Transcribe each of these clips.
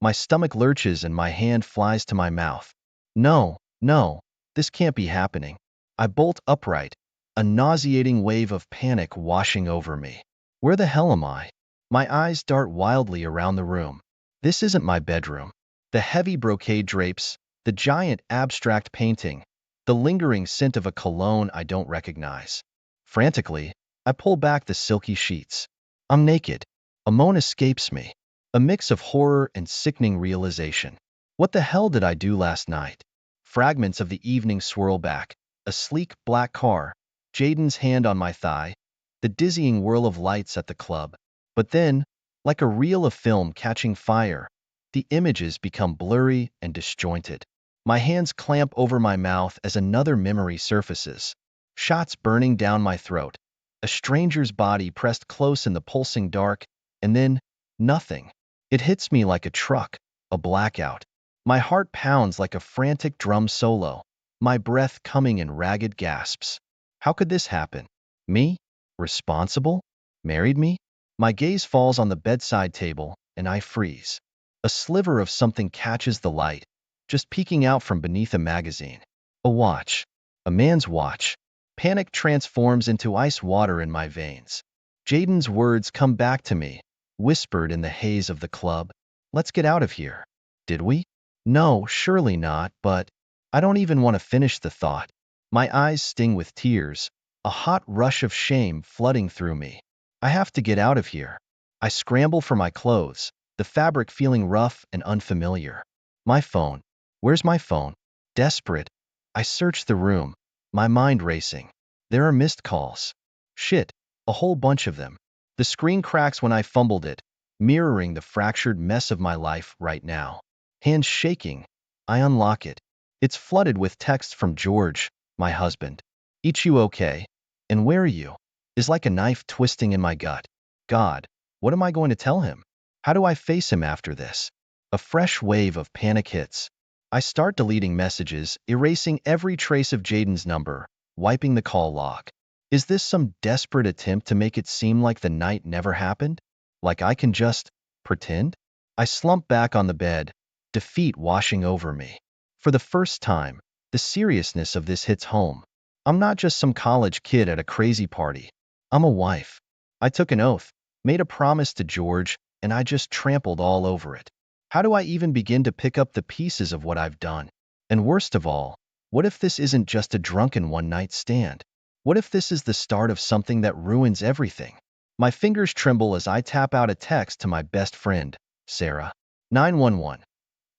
My stomach lurches and my hand flies to my mouth. No, no, this can't be happening. I bolt upright, a nauseating wave of panic washing over me. Where the hell am I? My eyes dart wildly around the room. This isn't my bedroom. The heavy brocade drapes, the giant abstract painting, the lingering scent of a cologne I don't recognize. Frantically, I pull back the silky sheets. I'm naked. A moan escapes me, a mix of horror and sickening realization. What the hell did I do last night? Fragments of the evening swirl back, a sleek black car, Jaden's hand on my thigh, the dizzying whirl of lights at the club. But then, like a reel of film catching fire, the images become blurry and disjointed. My hands clamp over my mouth as another memory surfaces. Shots burning down my throat, a stranger's body pressed close in the pulsing dark, and then nothing. It hits me like a truck, a blackout. My heart pounds like a frantic drum solo, my breath coming in ragged gasps. How could this happen? Me? Responsible? Married me? My gaze falls on the bedside table, and I freeze. A sliver of something catches the light, just peeking out from beneath a magazine. A watch. A man's watch. Panic transforms into ice water in my veins. Jaden's words come back to me, whispered in the haze of the club. Let's get out of here. Did we? No, surely not, but I don't even want to finish the thought. My eyes sting with tears, a hot rush of shame flooding through me. I have to get out of here. I scramble for my clothes, the fabric feeling rough and unfamiliar. My phone. Where's my phone? Desperate, I search the room, my mind racing. There are missed calls. Shit, a whole bunch of them. The screen cracks when I fumbled it, mirroring the fractured mess of my life right now. Hands shaking, I unlock it. It's flooded with texts from George, my husband. Eat you okay? And where are you? Is like a knife twisting in my gut. God, what am I going to tell him? How do I face him after this? A fresh wave of panic hits. I start deleting messages, erasing every trace of Jaden's number, wiping the call log. Is this some desperate attempt to make it seem like the night never happened? Like I can just pretend? I slump back on the bed, defeat washing over me. For the first time, the seriousness of this hits home. I'm not just some college kid at a crazy party. I'm a wife. I took an oath, made a promise to George, and I just trampled all over it. How do I even begin to pick up the pieces of what I've done? And worst of all, what if this isn't just a drunken one-night stand? What if this is the start of something that ruins everything? My fingers tremble as I tap out a text to my best friend, Sarah. 911.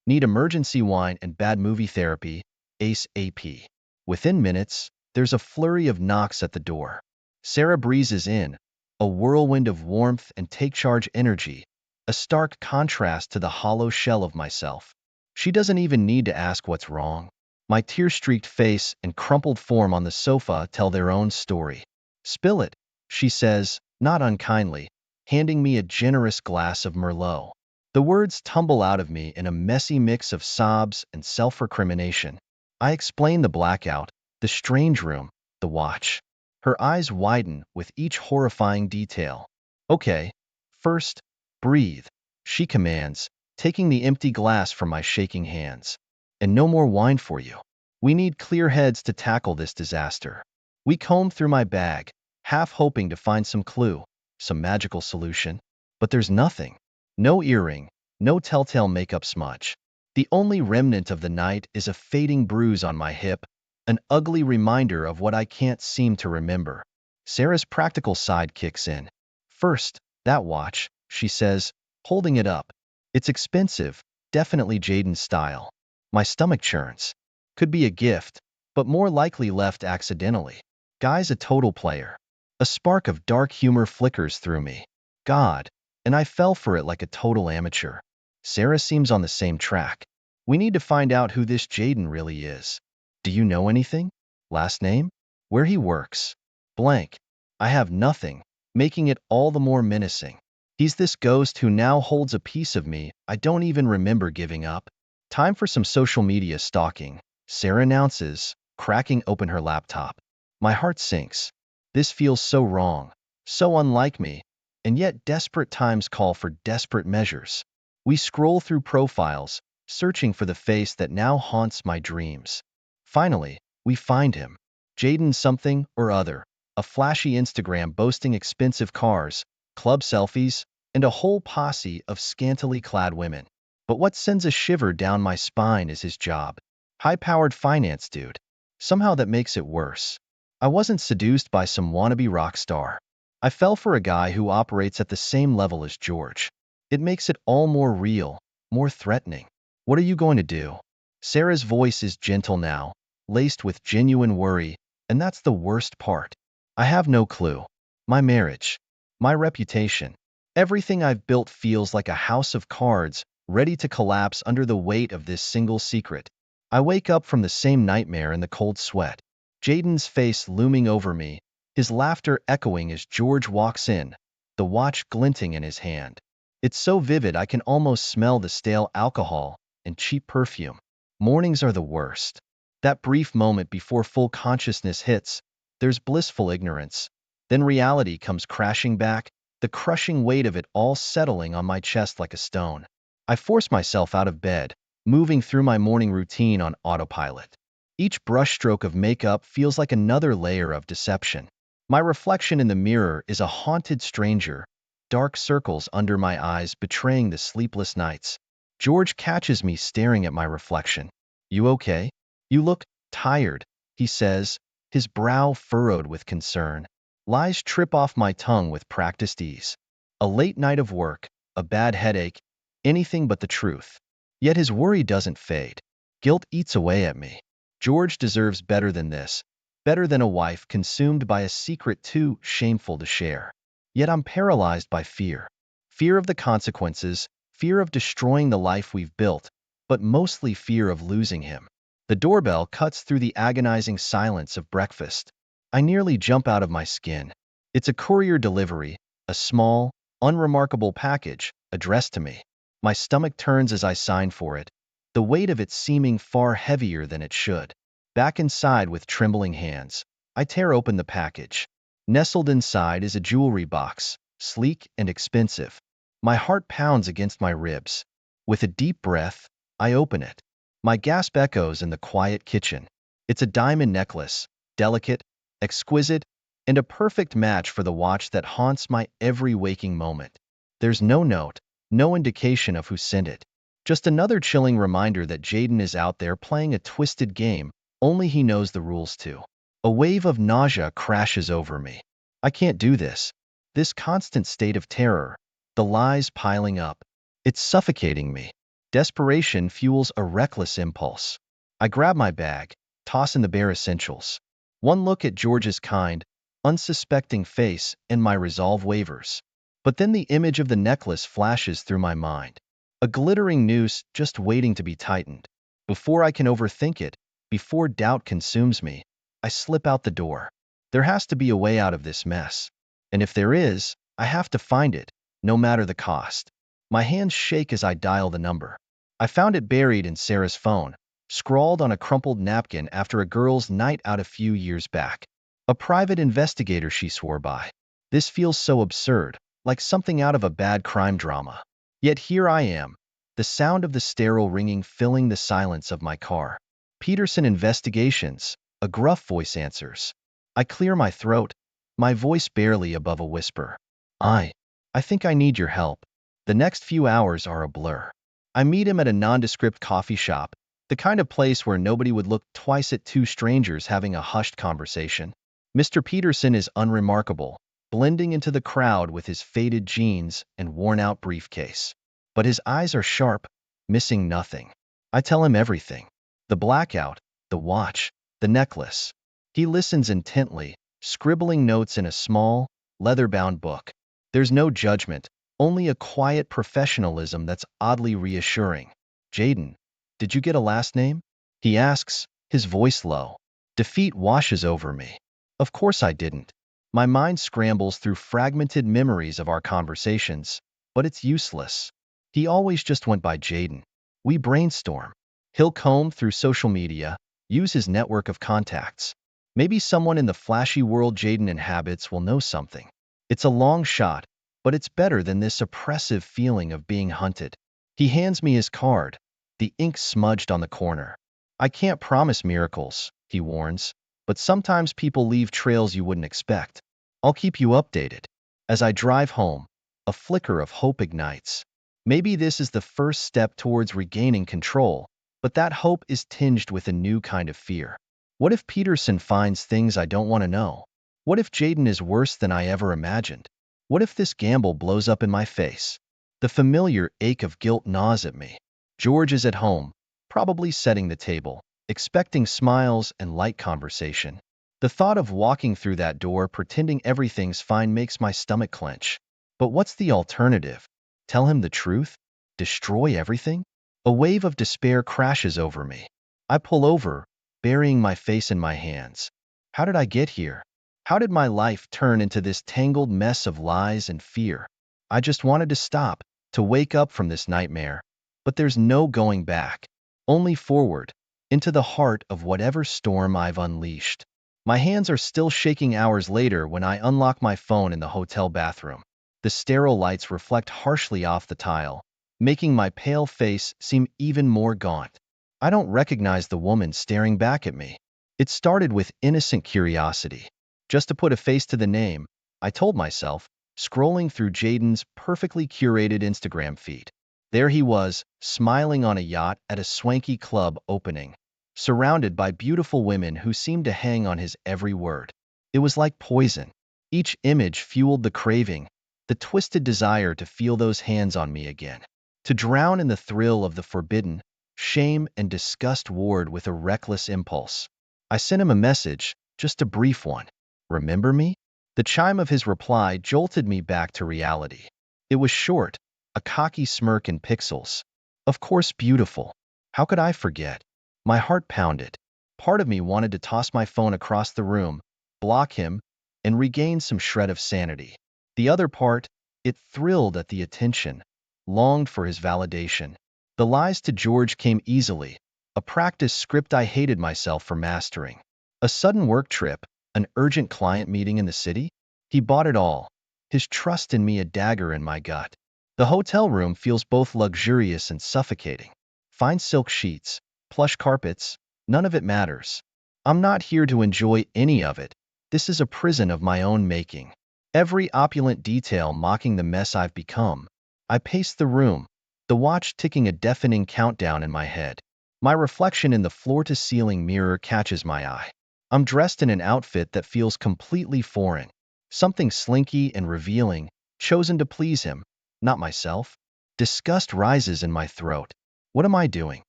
Need emergency wine and bad movie therapy, ASAP. Within minutes, there's a flurry of knocks at the door. Sarah breezes in, a whirlwind of warmth and take-charge energy, a stark contrast to the hollow shell of myself. She doesn't even need to ask what's wrong. My tear-streaked face and crumpled form on the sofa tell their own story. Spill it, she says, not unkindly, handing me a generous glass of Merlot. The words tumble out of me in a messy mix of sobs and self-recrimination. I explain the blackout, the strange room, the watch. Her eyes widen with each horrifying detail. Okay, first, breathe, she commands, taking the empty glass from my shaking hands. And no more wine for you. We need clear heads to tackle this disaster. We comb through my bag, half hoping to find some clue, some magical solution. But there's nothing. No earring, no telltale makeup smudge. The only remnant of the night is a fading bruise on my hip, an ugly reminder of what I can't seem to remember. Sarah's practical side kicks in. First, that watch, she says, holding it up. It's expensive, definitely Jaden's style. My stomach churns. Could be a gift, but more likely left accidentally. Guy's a total player. A spark of dark humor flickers through me. God, and I fell for it like a total amateur. Sarah seems on the same track. We need to find out who this Jaden really is. Do you know anything? Last name? Where he works? Blank. I have nothing, making it all the more menacing. He's this ghost who now holds a piece of me I don't even remember giving up. Time for some social media stalking, Sarah announces, cracking open her laptop. My heart sinks. This feels so wrong, so unlike me, and yet desperate times call for desperate measures. We scroll through profiles, searching for the face that now haunts my dreams. Finally, we find him. Jaden something or other, a flashy Instagram boasting expensive cars, club selfies, and a whole posse of scantily clad women. But what sends a shiver down my spine is his job. High-powered finance dude. Somehow that makes it worse. I wasn't seduced by some wannabe rock star. I fell for a guy who operates at the same level as George. It makes it all more real, more threatening. What are you going to do? Sarah's voice is gentle now, laced with genuine worry, and that's the worst part. I have no clue. My marriage, my reputation, everything I've built feels like a house of cards, ready to collapse under the weight of this single secret. I wake up from the same nightmare in the cold sweat. Jaden's face looming over me, his laughter echoing as George walks in, the watch glinting in his hand. It's so vivid I can almost smell the stale alcohol and cheap perfume. Mornings are the worst. That brief moment before full consciousness hits, there's blissful ignorance. Then reality comes crashing back, the crushing weight of it all settling on my chest like a stone. I force myself out of bed, moving through my morning routine on autopilot. Each brushstroke of makeup feels like another layer of deception. My reflection in the mirror is a haunted stranger, dark circles under my eyes betraying the sleepless nights. George catches me staring at my reflection. You okay? You look tired, he says, his brow furrowed with concern. Lies trip off my tongue with practiced ease. A late night of work, a bad headache, anything but the truth. Yet his worry doesn't fade. Guilt eats away at me. George deserves better than this, better than a wife consumed by a secret too shameful to share. Yet I'm paralyzed by fear. Fear of the consequences, fear of destroying the life we've built, but mostly fear of losing him. The doorbell cuts through the agonizing silence of breakfast. I nearly jump out of my skin. It's a courier delivery, a small, unremarkable package addressed to me. My stomach turns as I sign for it, the weight of it seeming far heavier than it should. Back inside with trembling hands, I tear open the package. Nestled inside is a jewelry box, sleek and expensive. My heart pounds against my ribs. With a deep breath, I open it. My gasp echoes in the quiet kitchen. It's a diamond necklace, delicate, exquisite, and a perfect match for the watch that haunts my every waking moment. There's no note, no indication of who sent it. Just another chilling reminder that Jaden is out there playing a twisted game, only he knows the rules too. A wave of nausea crashes over me. I can't do this. This constant state of terror, the lies piling up, it's suffocating me. Desperation fuels a reckless impulse. I grab my bag, toss in the bare essentials. One look at George's kind, unsuspecting face, and my resolve wavers. But then the image of the necklace flashes through my mind. A glittering noose just waiting to be tightened. Before I can overthink it, before doubt consumes me, I slip out the door. There has to be a way out of this mess. And if there is, I have to find it, no matter the cost. My hands shake as I dial the number. I found it buried in Sarah's phone, scrawled on a crumpled napkin after a girl's night out a few years back. A private investigator, she swore by. This feels so absurd, like something out of a bad crime drama. Yet here I am, the sound of the stereo ringing filling the silence of my car. Peterson Investigations, a gruff voice answers. I clear my throat, my voice barely above a whisper. I think I need your help. The next few hours are a blur. I meet him at a nondescript coffee shop, the kind of place where nobody would look twice at two strangers having a hushed conversation. Mr. Peterson is unremarkable, blending into the crowd with his faded jeans and worn-out briefcase. But his eyes are sharp, missing nothing. I tell him everything. The blackout, the watch, the necklace. He listens intently, scribbling notes in a small, leather-bound book. There's no judgment, only a quiet professionalism that's oddly reassuring. Jaden, did you get a last name? He asks, his voice low. Defeat washes over me. Of course I didn't. My mind scrambles through fragmented memories of our conversations, but it's useless. He always just went by Jaden. We brainstorm. He'll comb through social media, use his network of contacts. Maybe someone in the flashy world Jaden inhabits will know something. It's a long shot, but it's better than this oppressive feeling of being hunted. He hands me his card, the ink smudged on the corner. I can't promise miracles, he warns, but sometimes people leave trails you wouldn't expect. I'll keep you updated. As I drive home, a flicker of hope ignites. Maybe this is the first step towards regaining control, but that hope is tinged with a new kind of fear. What if Peterson finds things I don't want to know? What if Jaden is worse than I ever imagined? What if this gamble blows up in my face? The familiar ache of guilt gnaws at me. George is at home, probably setting the table, expecting smiles and light conversation. The thought of walking through that door pretending everything's fine makes my stomach clench. But what's the alternative? Tell him the truth? Destroy everything? A wave of despair crashes over me. I pull over, burying my face in my hands. How did I get here? How did my life turn into this tangled mess of lies and fear? I just wanted to stop, to wake up from this nightmare. But there's no going back. Only forward, into the heart of whatever storm I've unleashed. My hands are still shaking hours later when I unlock my phone in the hotel bathroom. The sterile lights reflect harshly off the tile, making my pale face seem even more gaunt. I don't recognize the woman staring back at me. It started with innocent curiosity. Just to put a face to the name, I told myself, scrolling through Jaden's perfectly curated Instagram feed. There he was, smiling on a yacht at a swanky club opening, surrounded by beautiful women who seemed to hang on his every word. It was like poison. Each image fueled the craving, the twisted desire to feel those hands on me again, to drown in the thrill of the forbidden. Shame and disgust warred with a reckless impulse. I sent him a message, just a brief one. Remember me? The chime of his reply jolted me back to reality. It was short, a cocky smirk in pixels. Of course, beautiful. How could I forget? My heart pounded. Part of me wanted to toss my phone across the room, block him, and regain some shred of sanity. The other part, it thrilled at the attention, longed for his validation. The lies to George came easily, a practice script I hated myself for mastering. A sudden work trip, an urgent client meeting in the city? He bought it all. His trust in me a dagger in my gut. The hotel room feels both luxurious and suffocating. Fine silk sheets, plush carpets, none of it matters. I'm not here to enjoy any of it. This is a prison of my own making. Every opulent detail mocking the mess I've become. I pace the room, the watch ticking a deafening countdown in my head. My reflection in the floor-to-ceiling mirror catches my eye. I'm dressed in an outfit that feels completely foreign. Something slinky and revealing, chosen to please him, not myself. Disgust rises in my throat. What am I doing?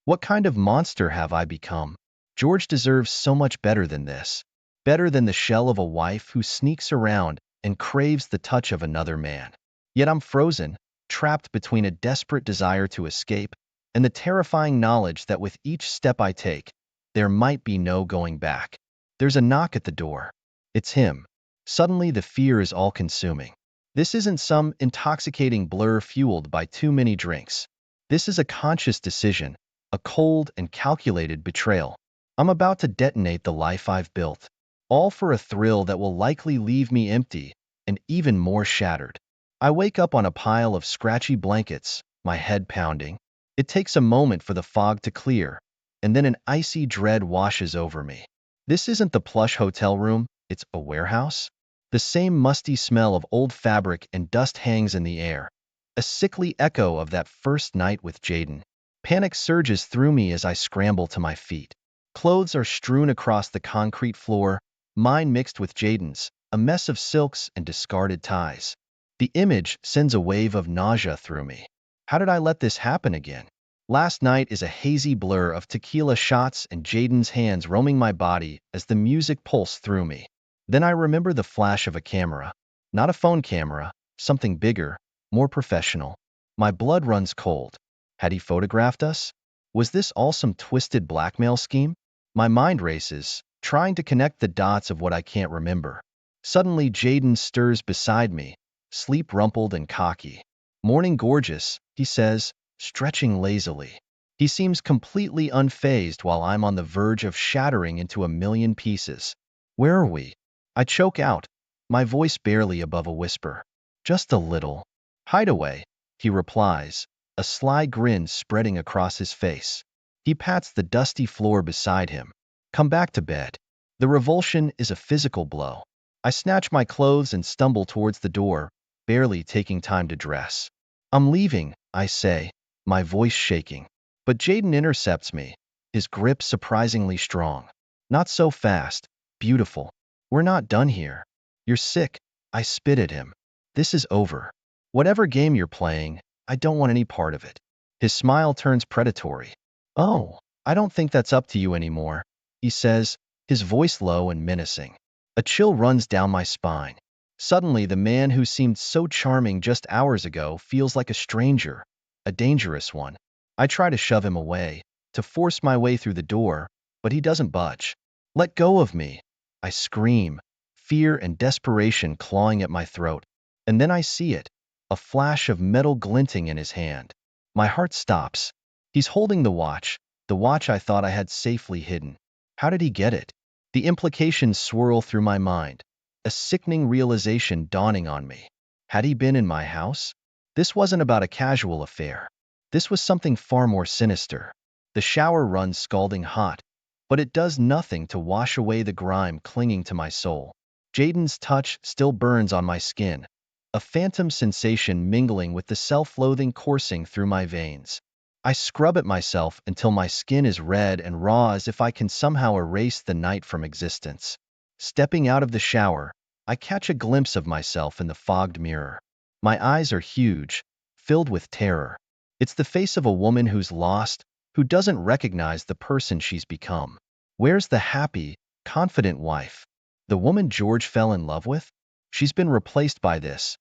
What kind of monster have I become? George deserves so much better than this. Better than the shell of a wife who sneaks around and craves the touch of another man. Yet I'm frozen, trapped between a desperate desire to escape and the terrifying knowledge that with each step I take, there might be no going back. There's a knock at the door. It's him. Suddenly the fear is all-consuming. This isn't some intoxicating blur fueled by too many drinks. This is a conscious decision, a cold and calculated betrayal. I'm about to detonate the life I've built, all for a thrill that will likely leave me empty and even more shattered. I wake up on a pile of scratchy blankets, my head pounding. It takes a moment for the fog to clear, and then an icy dread washes over me. This isn't the plush hotel room, it's a warehouse. The same musty smell of old fabric and dust hangs in the air, a sickly echo of that first night with Jaden. Panic surges through me as I scramble to my feet. Clothes are strewn across the concrete floor, mine mixed with Jaden's, a mess of silks and discarded ties. The image sends a wave of nausea through me. How did I let this happen again? Last night is a hazy blur of tequila shots and Jaden's hands roaming my body as the music pulsed through me. Then I remember the flash of a camera. Not a phone camera, something bigger, more professional. My blood runs cold. Had he photographed us? Was this all some twisted blackmail scheme? My mind races, trying to connect the dots of what I can't remember. Suddenly Jaden stirs beside me, sleep-rumpled and cocky. "Morning, gorgeous," he says, stretching lazily. He seems completely unfazed while I'm on the verge of shattering into a million pieces. "Where are we?" I choke out, my voice barely above a whisper. "Just a little hideaway," he replies, a sly grin spreading across his face. He pats the dusty floor beside him. Come back to bed. The revulsion is a physical blow. I snatch my clothes and stumble towards the door, barely taking time to dress. I'm leaving, I say, my voice shaking. But Jaden intercepts me, his grip surprisingly strong. Not so fast, beautiful. We're not done here. You're sick. I spit at him. This is over. Whatever game you're playing, I don't want any part of it. His smile turns predatory. Oh, I don't think that's up to you anymore, he says, his voice low and menacing. A chill runs down my spine. Suddenly, the man who seemed so charming just hours ago feels like a stranger, a dangerous one. I try to shove him away, to force my way through the door, but he doesn't budge. Let go of me, I scream, fear and desperation clawing at my throat. And then I see it, a flash of metal glinting in his hand. My heart stops. He's holding the watch I thought I had safely hidden. How did he get it? The implications swirl through my mind, a sickening realization dawning on me. Had he been in my house? This wasn't about a casual affair. This was something far more sinister. The shower runs scalding hot, but it does nothing to wash away the grime clinging to my soul. Jaden's touch still burns on my skin, a phantom sensation mingling with the self-loathing coursing through my veins. I scrub at myself until my skin is red and raw as if I can somehow erase the night from existence. Stepping out of the shower, I catch a glimpse of myself in the fogged mirror. My eyes are huge, filled with terror. It's the face of a woman who's lost, who doesn't recognize the person she's become. Where's the happy, confident wife? The woman George fell in love with? She's been replaced by this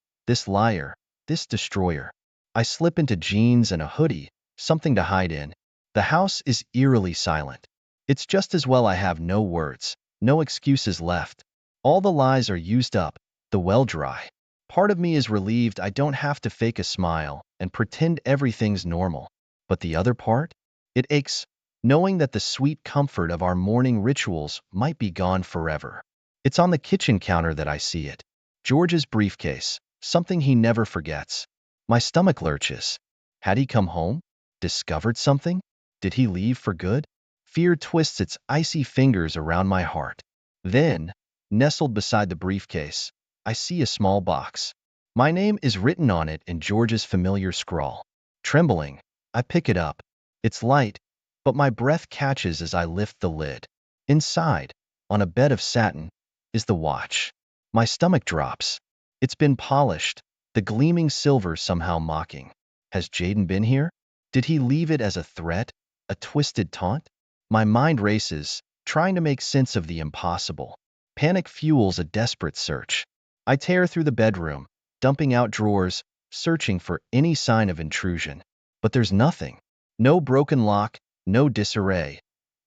liar, this destroyer. I slip into jeans and a hoodie, something to hide in. The house is eerily silent. It's just as well I have no words, no excuses left. All the lies are used up, the well dry. Part of me is relieved I don't have to fake a smile and pretend everything's normal. But the other part? It aches, knowing that the sweet comfort of our morning rituals might be gone forever. It's on the kitchen counter that I see it. George's briefcase, something he never forgets. My stomach lurches. Had he come home? Discovered something? Did he leave for good? Fear twists its icy fingers around my heart. Then, nestled beside the briefcase, I see a small box. My name is written on it in George's familiar scrawl. Trembling, I pick it up. It's light, but my breath catches as I lift the lid. Inside, on a bed of satin, is the watch. My stomach drops. It's been polished, the gleaming silver somehow mocking. Has Jaden been here? Did he leave it as a threat, a twisted taunt? My mind races, trying to make sense of the impossible. Panic fuels a desperate search. I tear through the bedroom, dumping out drawers, searching for any sign of intrusion. But there's nothing. No broken lock, no disarray.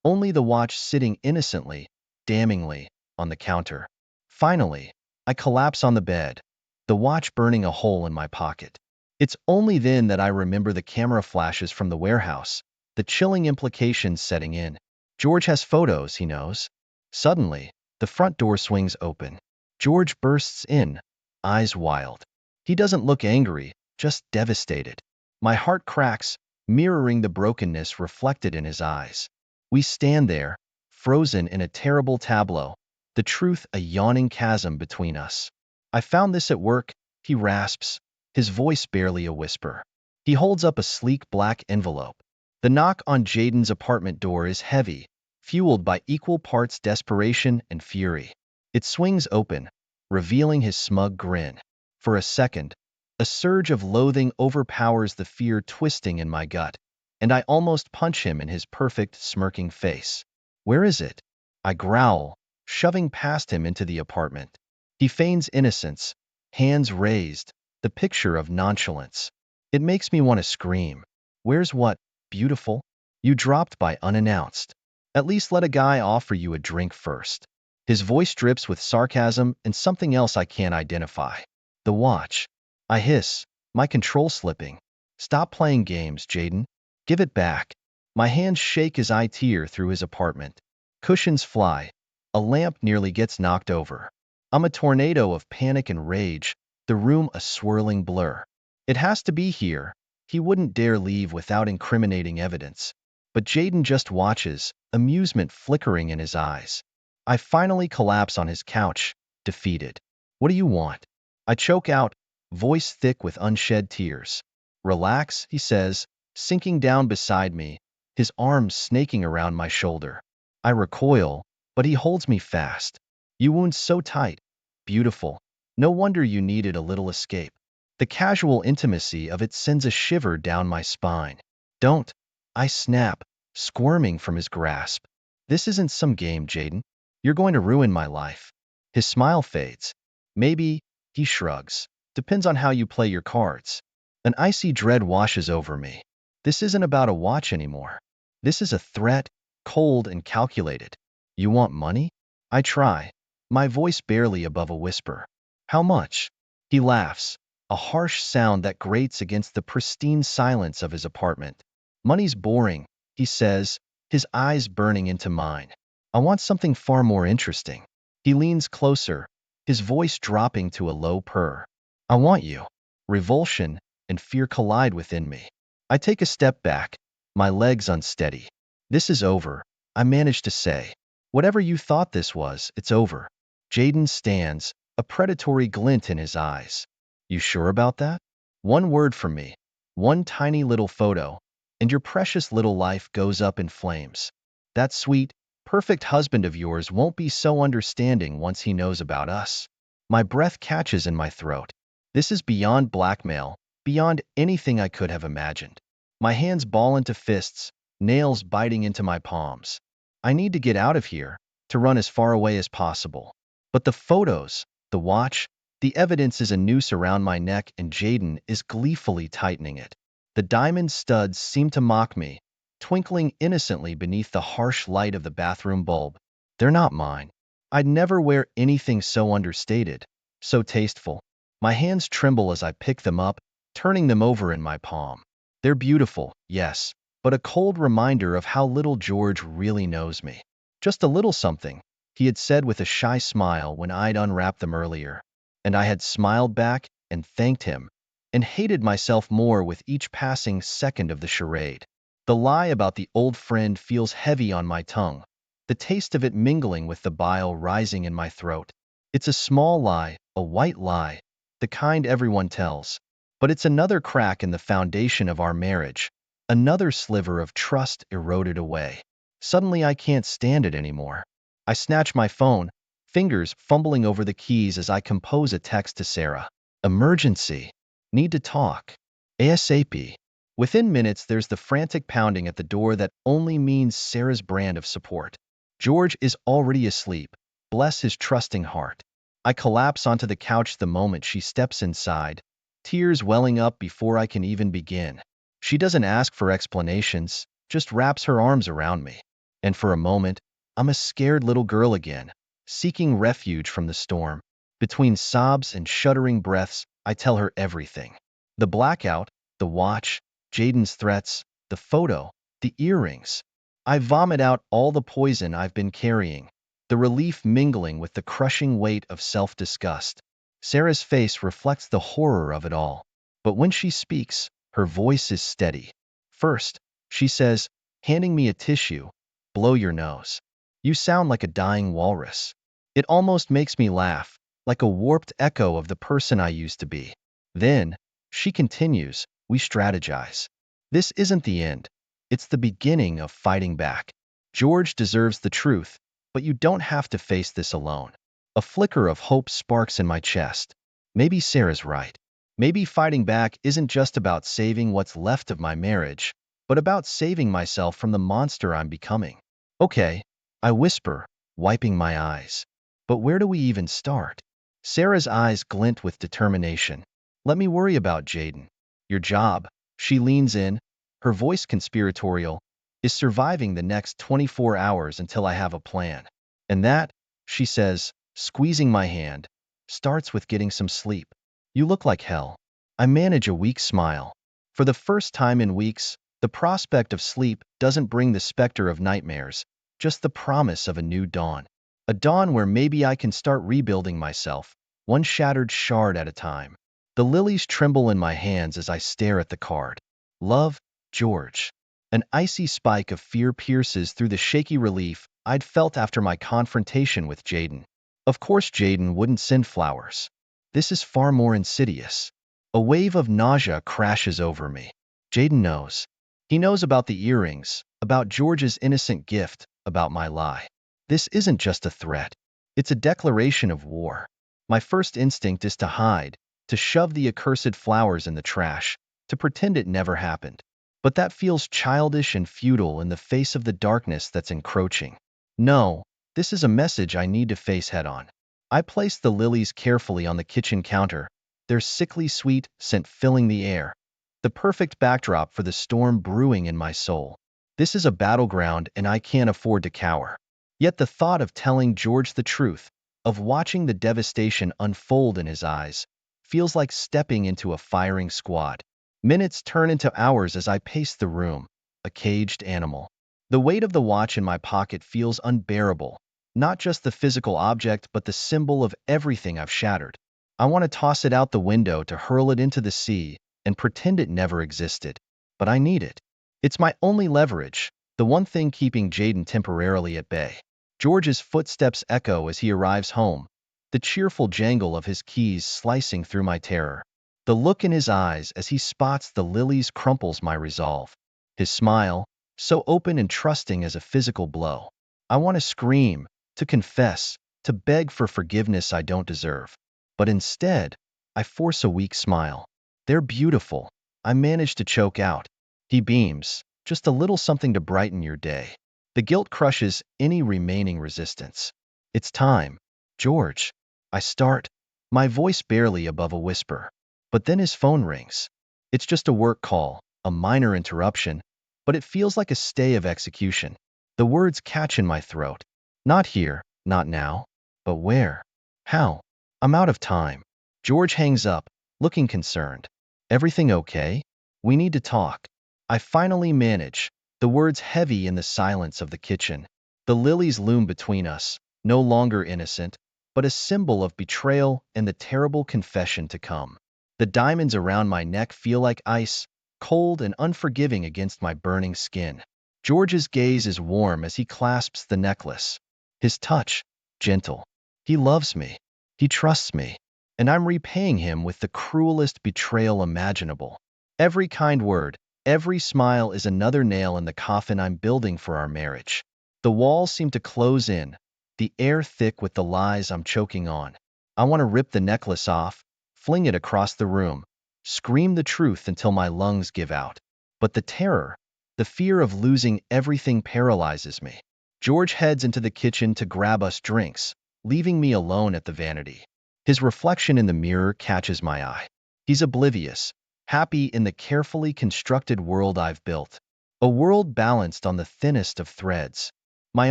Only the watch sitting innocently, damningly, on the counter. Finally, I collapse on the bed, the watch burning a hole in my pocket. It's only then that I remember the camera flashes from the warehouse, the chilling implications setting in. George has photos, he knows. Suddenly, the front door swings open. George bursts in, eyes wild. He doesn't look angry, just devastated. My heart cracks, mirroring the brokenness reflected in his eyes. We stand there, frozen in a terrible tableau, the truth a yawning chasm between us. I found this at work, he rasps, his voice barely a whisper. He holds up a sleek black envelope. The knock on Jaden's apartment door is heavy, fueled by equal parts desperation and fury. It swings open, revealing his smug grin. For a second, a surge of loathing overpowers the fear twisting in my gut, and I almost punch him in his perfect, smirking face. Where is it? I growl, shoving past him into the apartment. He feigns innocence, hands raised, the picture of nonchalance. It makes me want to scream. Where's what, beautiful? You dropped by unannounced. At least let a guy offer you a drink first. His voice drips with sarcasm and something else I can't identify. The watch. I hiss, my control slipping. Stop playing games, Jaden. Give it back. My hands shake as I tear through his apartment. Cushions fly. A lamp nearly gets knocked over. I'm a tornado of panic and rage, the room a swirling blur. It has to be here, He wouldn't dare leave without incriminating evidence. But Jaden just watches, amusement flickering in his eyes. I finally collapse on his couch, defeated. What do you want? I choke out, voice thick with unshed tears. Relax, he says, sinking down beside me, his arms snaking around my shoulder. I recoil, but he holds me fast. You wound so tight. Beautiful. No wonder you needed a little escape. The casual intimacy of it sends a shiver down my spine. Don't. I snap, squirming from his grasp. This isn't some game, Jaden. You're going to ruin my life. His smile fades. Maybe, he shrugs. Depends on how you play your cards. An icy dread washes over me. This isn't about a watch anymore. This is a threat, cold and calculated. You want money? I try, my voice barely above a whisper. How much? He laughs, a harsh sound that grates against the pristine silence of his apartment. Money's boring, he says, his eyes burning into mine. I want something far more interesting. He leans closer, his voice dropping to a low purr. I want you. Revulsion and fear collide within me. I take a step back, my legs unsteady. This is over, I manage to say. Whatever you thought this was, it's over. Jaden stands, a predatory glint in his eyes. You sure about that? One word from me, one tiny little photo, and your precious little life goes up in flames. That sweet, perfect husband of yours won't be so understanding once he knows about us. My breath catches in my throat. This is beyond blackmail, beyond anything I could have imagined. My hands ball into fists, nails biting into my palms. I need to get out of here, to run as far away as possible. But the photos, the watch, the evidence is a noose around my neck and Jaden is gleefully tightening it. The diamond studs seem to mock me, twinkling innocently beneath the harsh light of the bathroom bulb. They're not mine. I'd never wear anything so understated, so tasteful. My hands tremble as I pick them up, turning them over in my palm. They're beautiful, yes, but a cold reminder of how little George really knows me. Just a little something, he had said with a shy smile when I'd unwrapped them earlier. And I had smiled back and thanked him, and hated myself more with each passing second of the charade. The lie about the old friend feels heavy on my tongue, the taste of it mingling with the bile rising in my throat. It's a small lie, a white lie, the kind everyone tells. But it's another crack in the foundation of our marriage, another sliver of trust eroded away. Suddenly I can't stand it anymore. I snatch my phone, fingers fumbling over the keys as I compose a text to Sarah. Emergency. Need to talk. ASAP. Within minutes, there's the frantic pounding at the door that only means Sarah's brand of support. George is already asleep. Bless his trusting heart. I collapse onto the couch the moment she steps inside, tears welling up before I can even begin. She doesn't ask for explanations, just wraps her arms around me. And for a moment, I'm a scared little girl again, seeking refuge from the storm. Between sobs and shuddering breaths, I tell her everything. The blackout, the watch, Jaden's threats, the photo, the earrings. I vomit out all the poison I've been carrying, the relief mingling with the crushing weight of self-disgust. Sarah's face reflects the horror of it all. But when she speaks, her voice is steady. First, she says, handing me a tissue, blow your nose. You sound like a dying walrus. It almost makes me laugh, like a warped echo of the person I used to be. Then, she continues, we strategize. This isn't the end. It's the beginning of fighting back. George deserves the truth, but you don't have to face this alone. A flicker of hope sparks in my chest. Maybe Sarah's right. Maybe fighting back isn't just about saving what's left of my marriage, but about saving myself from the monster I'm becoming. Okay, I whisper, wiping my eyes. But where do we even start? Sarah's eyes glint with determination. Let me worry about Jaden. Your job, she leans in, her voice conspiratorial, is surviving the next 24 hours until I have a plan. And that, she says, squeezing my hand, starts with getting some sleep. You look like hell. I manage a weak smile. For the first time in weeks, the prospect of sleep doesn't bring the specter of nightmares, just the promise of a new dawn. A dawn where maybe I can start rebuilding myself, one shattered shard at a time. The lilies tremble in my hands as I stare at the card. Love, George. An icy spike of fear pierces through the shaky relief I'd felt after my confrontation with Jaden. Of course Jaden wouldn't send flowers. This is far more insidious. A wave of nausea crashes over me. Jaden knows. He knows about the earrings, about George's innocent gift, about my lie. This isn't just a threat. It's a declaration of war. My first instinct is to hide, to shove the accursed flowers in the trash, to pretend it never happened. But that feels childish and futile in the face of the darkness that's encroaching. No, this is a message I need to face head-on. I place the lilies carefully on the kitchen counter, their sickly sweet scent filling the air, the perfect backdrop for the storm brewing in my soul. This is a battleground and I can't afford to cower. Yet the thought of telling George the truth, of watching the devastation unfold in his eyes, feels like stepping into a firing squad. Minutes turn into hours as I pace the room, a caged animal. The weight of the watch in my pocket feels unbearable, not just the physical object but the symbol of everything I've shattered. I want to toss it out the window, to hurl it into the sea, and pretend it never existed. But I need it. It's my only leverage, the one thing keeping Jaden temporarily at bay. George's footsteps echo as he arrives home, the cheerful jangle of his keys slicing through my terror. The look in his eyes as he spots the lilies crumples my resolve. His smile, so open and trusting as a physical blow. I want to scream, to confess, to beg for forgiveness I don't deserve. But instead, I force a weak smile. They're beautiful, I manage to choke out. He beams, just a little something to brighten your day. The guilt crushes any remaining resistance. It's time. George. I start, my voice barely above a whisper. But then his phone rings. It's just a work call, a minor interruption, but it feels like a stay of execution. The words catch in my throat. Not here, not now. But where? How? I'm out of time. George hangs up, looking concerned. Everything okay? We need to talk. I finally manage, the words heavy in the silence of the kitchen. The lilies loom between us, no longer innocent, but a symbol of betrayal and the terrible confession to come. The diamonds around my neck feel like ice, cold and unforgiving against my burning skin. George's gaze is warm as he clasps the necklace. His touch, gentle. He loves me. He trusts me. And I'm repaying him with the cruelest betrayal imaginable. Every kind word, every smile is another nail in the coffin I'm building for our marriage. The walls seem to close in, the air thick with the lies I'm choking on. I want to rip the necklace off, fling it across the room, scream the truth until my lungs give out. But the terror, the fear of losing everything paralyzes me. George heads into the kitchen to grab us drinks, leaving me alone at the vanity. His reflection in the mirror catches my eye. He's oblivious, happy in the carefully constructed world I've built. A world balanced on the thinnest of threads. My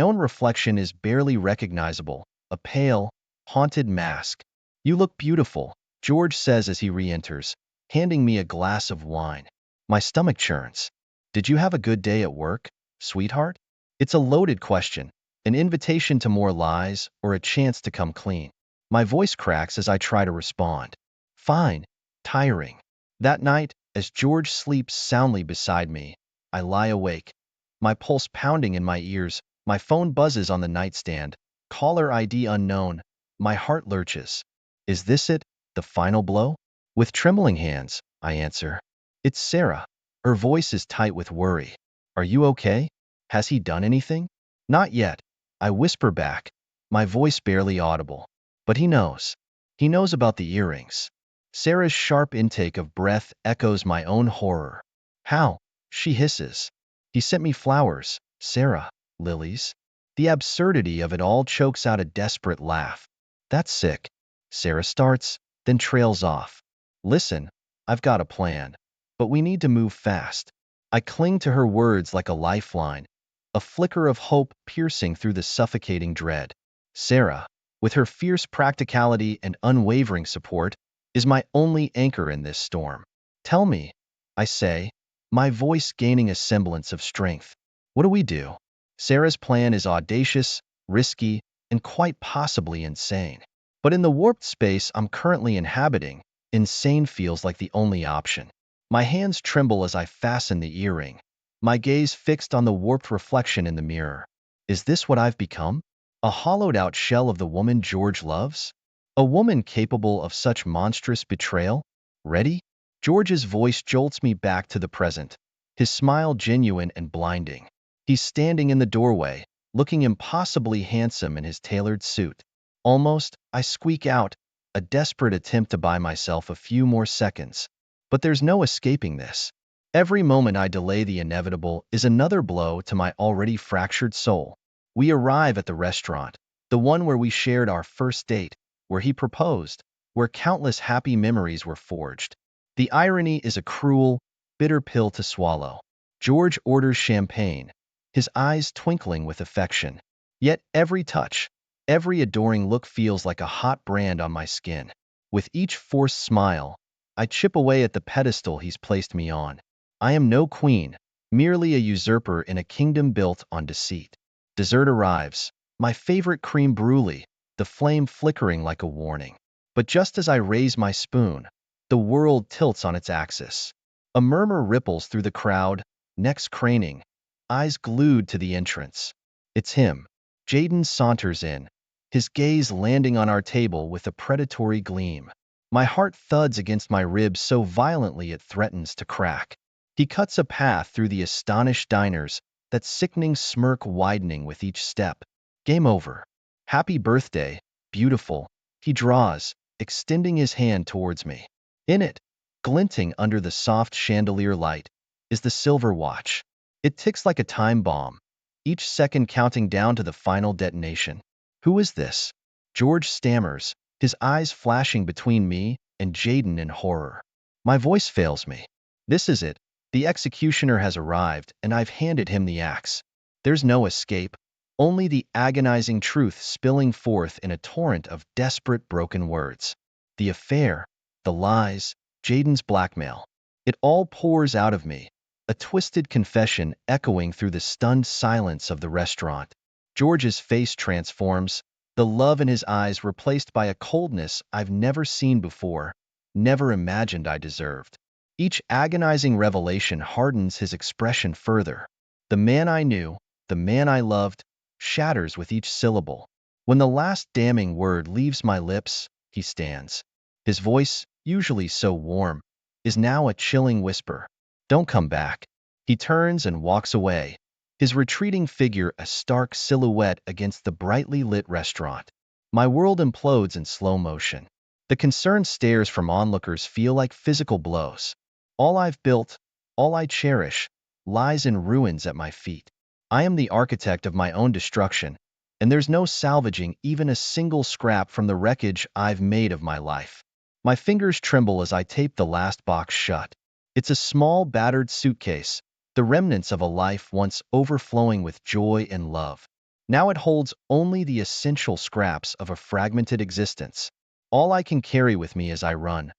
own reflection is barely recognizable, a pale, haunted mask. You look beautiful, George says as he re-enters, handing me a glass of wine. My stomach churns. Did you have a good day at work, sweetheart? It's a loaded question, an invitation to more lies or a chance to come clean. My voice cracks as I try to respond. Fine, tiring. That night, as George sleeps soundly beside me, I lie awake, my pulse pounding in my ears, my phone buzzes on the nightstand, caller ID unknown, my heart lurches. Is this it, the final blow? With trembling hands, I answer. It's Sarah. Her voice is tight with worry. Are you okay? Has he done anything? Not yet, I whisper back, my voice barely audible. But he knows. He knows about the earrings. Sarah's sharp intake of breath echoes my own horror. How? She hisses. He sent me flowers, Sarah, lilies. The absurdity of it all chokes out a desperate laugh. That's sick. Sarah starts, then trails off. Listen, I've got a plan. But we need to move fast. I cling to her words like a lifeline, a flicker of hope piercing through the suffocating dread. Sarah, with her fierce practicality and unwavering support, is my only anchor in this storm. Tell me, I say, my voice gaining a semblance of strength. What do we do? Sarah's plan is audacious, risky, and quite possibly insane. But in the warped space I'm currently inhabiting, insane feels like the only option. My hands tremble as I fasten the earring, my gaze fixed on the warped reflection in the mirror. Is this what I've become? A hollowed-out shell of the woman George loves? A woman capable of such monstrous betrayal? Ready? George's voice jolts me back to the present, his smile genuine and blinding. He's standing in the doorway, looking impossibly handsome in his tailored suit. Almost, I squeak out, a desperate attempt to buy myself a few more seconds. But there's no escaping this. Every moment I delay the inevitable is another blow to my already fractured soul. We arrive at the restaurant, the one where we shared our first date, where he proposed, where countless happy memories were forged. The irony is a cruel, bitter pill to swallow. George orders champagne, his eyes twinkling with affection. Yet every touch, every adoring look feels like a hot brand on my skin. With each forced smile, I chip away at the pedestal he's placed me on. I am no queen, merely a usurper in a kingdom built on deceit. Dessert arrives, my favorite creme brulee, the flame flickering like a warning. But just as I raise my spoon, the world tilts on its axis. A murmur ripples through the crowd, necks craning, eyes glued to the entrance. It's him. Jaden saunters in, his gaze landing on our table with a predatory gleam. My heart thuds against my ribs so violently it threatens to crack. He cuts a path through the astonished diners, that sickening smirk widening with each step. Game over. Happy birthday, beautiful, he draws, extending his hand towards me. In it, glinting under the soft chandelier light, is the silver watch. It ticks like a time bomb, each second counting down to the final detonation. Who is this? George stammers, his eyes flashing between me and Jaden in horror. My voice fails me. This is it. The executioner has arrived, and I've handed him the axe. There's no escape, only the agonizing truth spilling forth in a torrent of desperate broken words. The affair, the lies, Jaden's blackmail. It all pours out of me, a twisted confession echoing through the stunned silence of the restaurant. George's face transforms, the love in his eyes replaced by a coldness I've never seen before, never imagined I deserved. Each agonizing revelation hardens his expression further. The man I knew, the man I loved, shatters with each syllable. When the last damning word leaves my lips, he stands. His voice, usually so warm, is now a chilling whisper. Don't come back. He turns and walks away, his retreating figure a stark silhouette against the brightly lit restaurant. My world implodes in slow motion. The concerned stares from onlookers feel like physical blows. All I've built, all I cherish, lies in ruins at my feet. I am the architect of my own destruction, and there's no salvaging even a single scrap from the wreckage I've made of my life. My fingers tremble as I tape the last box shut. It's a small, battered suitcase, the remnants of a life once overflowing with joy and love. Now it holds only the essential scraps of a fragmented existence. All I can carry with me as I run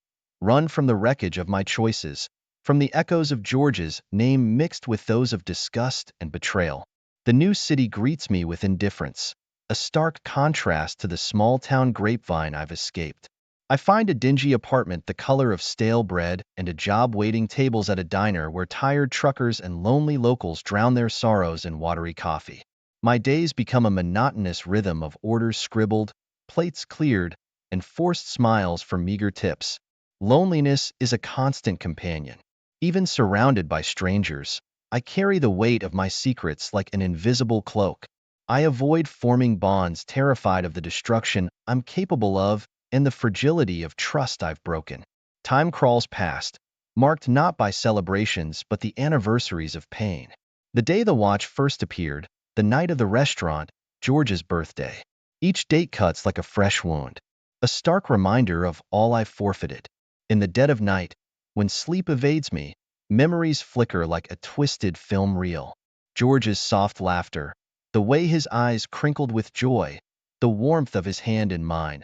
from the wreckage of my choices, from the echoes of George's name mixed with those of disgust and betrayal. The new city greets me with indifference, a stark contrast to the small-town grapevine I've escaped. I find a dingy apartment the color of stale bread and a job waiting tables at a diner where tired truckers and lonely locals drown their sorrows in watery coffee. My days become a monotonous rhythm of orders scribbled, plates cleared, and forced smiles for meager tips. Loneliness is a constant companion. Even surrounded by strangers, I carry the weight of my secrets like an invisible cloak. I avoid forming bonds, terrified of the destruction I'm capable of and the fragility of trust I've broken. Time crawls past, marked not by celebrations but the anniversaries of pain. The day the watch first appeared, the night of the restaurant, George's birthday. Each date cuts like a fresh wound, a stark reminder of all I've forfeited. In the dead of night, when sleep evades me, memories flicker like a twisted film reel. George's soft laughter, the way his eyes crinkled with joy, the warmth of his hand in mine,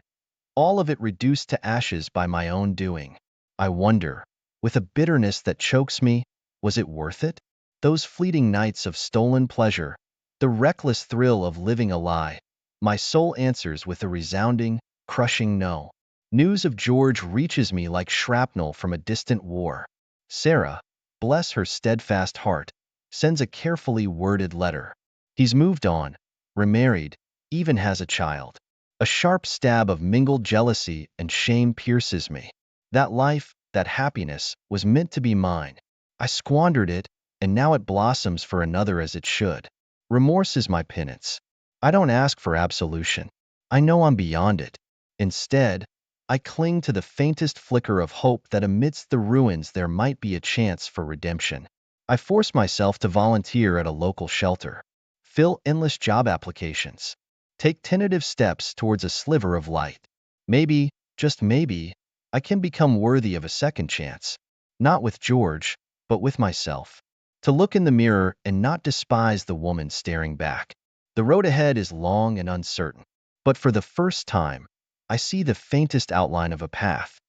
all of it reduced to ashes by my own doing. I wonder, with a bitterness that chokes me, was it worth it? Those fleeting nights of stolen pleasure, the reckless thrill of living a lie, my soul answers with a resounding, crushing no. News of George reaches me like shrapnel from a distant war. Sarah, bless her steadfast heart, sends a carefully worded letter. He's moved on, remarried, even has a child. A sharp stab of mingled jealousy and shame pierces me. That life, that happiness, was meant to be mine. I squandered it, and now it blossoms for another as it should. Remorse is my penance. I don't ask for absolution. I know I'm beyond it. Instead, I cling to the faintest flicker of hope that amidst the ruins there might be a chance for redemption. I force myself to volunteer at a local shelter, fill endless job applications, take tentative steps towards a sliver of light. Maybe, just maybe, I can become worthy of a second chance. Not with George, but with myself. To look in the mirror and not despise the woman staring back. The road ahead is long and uncertain. But for the first time, I see the faintest outline of a path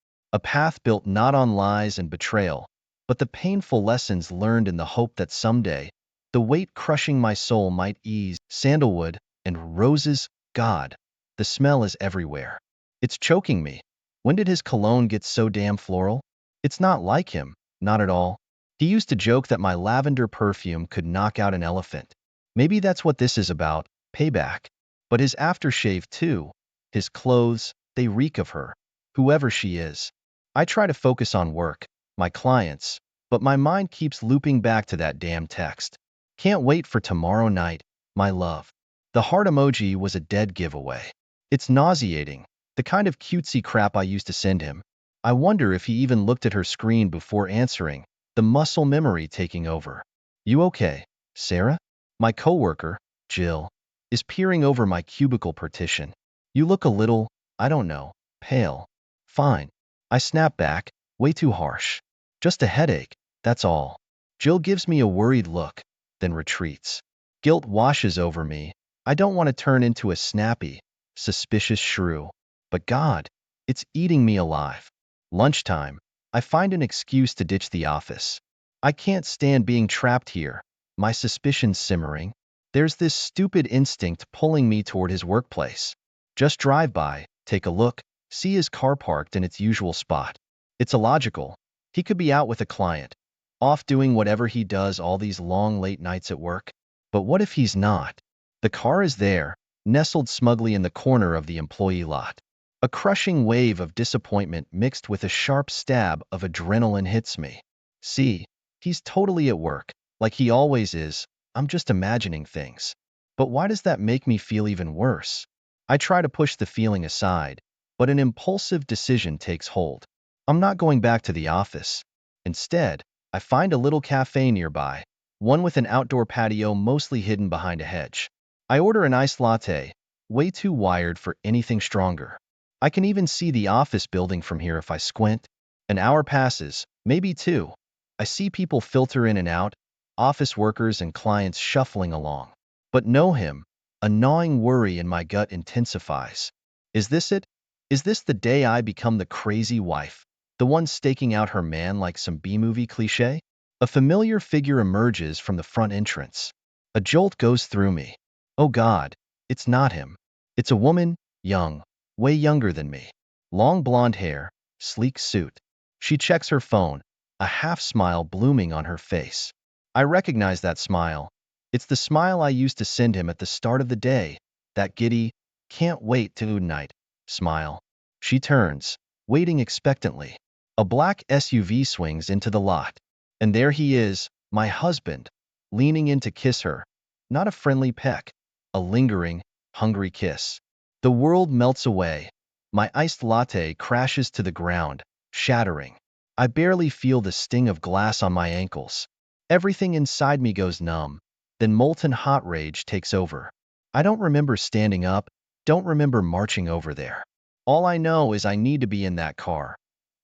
built not on lies and betrayal, but the painful lessons learned in the hope that someday, the weight crushing my soul might ease. Sandalwood and roses, God, the smell is everywhere. It's choking me. When did his cologne get so damn floral? It's not like him, not at all. He used to joke that my lavender perfume could knock out an elephant. Maybe that's what this is about, payback. But his aftershave too, his clothes, they reek of her, whoever she is. I try to focus on work, my clients, but my mind keeps looping back to that damn text. Can't wait for tomorrow night, my love. The heart emoji was a dead giveaway. It's nauseating, the kind of cutesy crap I used to send him. I wonder if he even looked at her screen before answering, the muscle memory taking over. You okay, Sarah? My coworker, Jill, is peering over my cubicle partition. You look a little, I don't know, pale. Fine. I snap back, way too harsh. Just a headache, that's all. Jill gives me a worried look, then retreats. Guilt washes over me. I don't want to turn into a snappy, suspicious shrew. But God, it's eating me alive. Lunchtime, I find an excuse to ditch the office. I can't stand being trapped here, my suspicions simmering. There's this stupid instinct pulling me toward his workplace. Just drive by, take a look, see his car parked in its usual spot. It's illogical. He could be out with a client, off doing whatever he does all these long late nights at work. But what if he's not? The car is there, nestled smugly in the corner of the employee lot. A crushing wave of disappointment mixed with a sharp stab of adrenaline hits me. See, he's totally at work, like he always is. I'm just imagining things. But why does that make me feel even worse? I try to push the feeling aside, but an impulsive decision takes hold. I'm not going back to the office. Instead, I find a little cafe nearby, one with an outdoor patio mostly hidden behind a hedge. I order an iced latte, way too wired for anything stronger. I can even see the office building from here if I squint. An hour passes, maybe two. I see people filter in and out, office workers and clients shuffling along. But know him, a gnawing worry in my gut intensifies. Is this it? Is this the day I become the crazy wife, the one staking out her man like some B-movie cliché? A familiar figure emerges from the front entrance. A jolt goes through me. Oh God, it's not him. It's a woman, young, way younger than me. Long blonde hair, sleek suit. She checks her phone, a half-smile blooming on her face. I recognize that smile. It's the smile I used to send him at the start of the day, that giddy, can't wait to night smile. She turns, waiting expectantly. A black SUV swings into the lot. And there he is, my husband, leaning in to kiss her. Not a friendly peck, a lingering, hungry kiss. The world melts away. My iced latte crashes to the ground, shattering. I barely feel the sting of glass on my ankles. Everything inside me goes numb. Then molten hot rage takes over. I don't remember standing up, don't remember marching over there. All I know is I need to be in that car.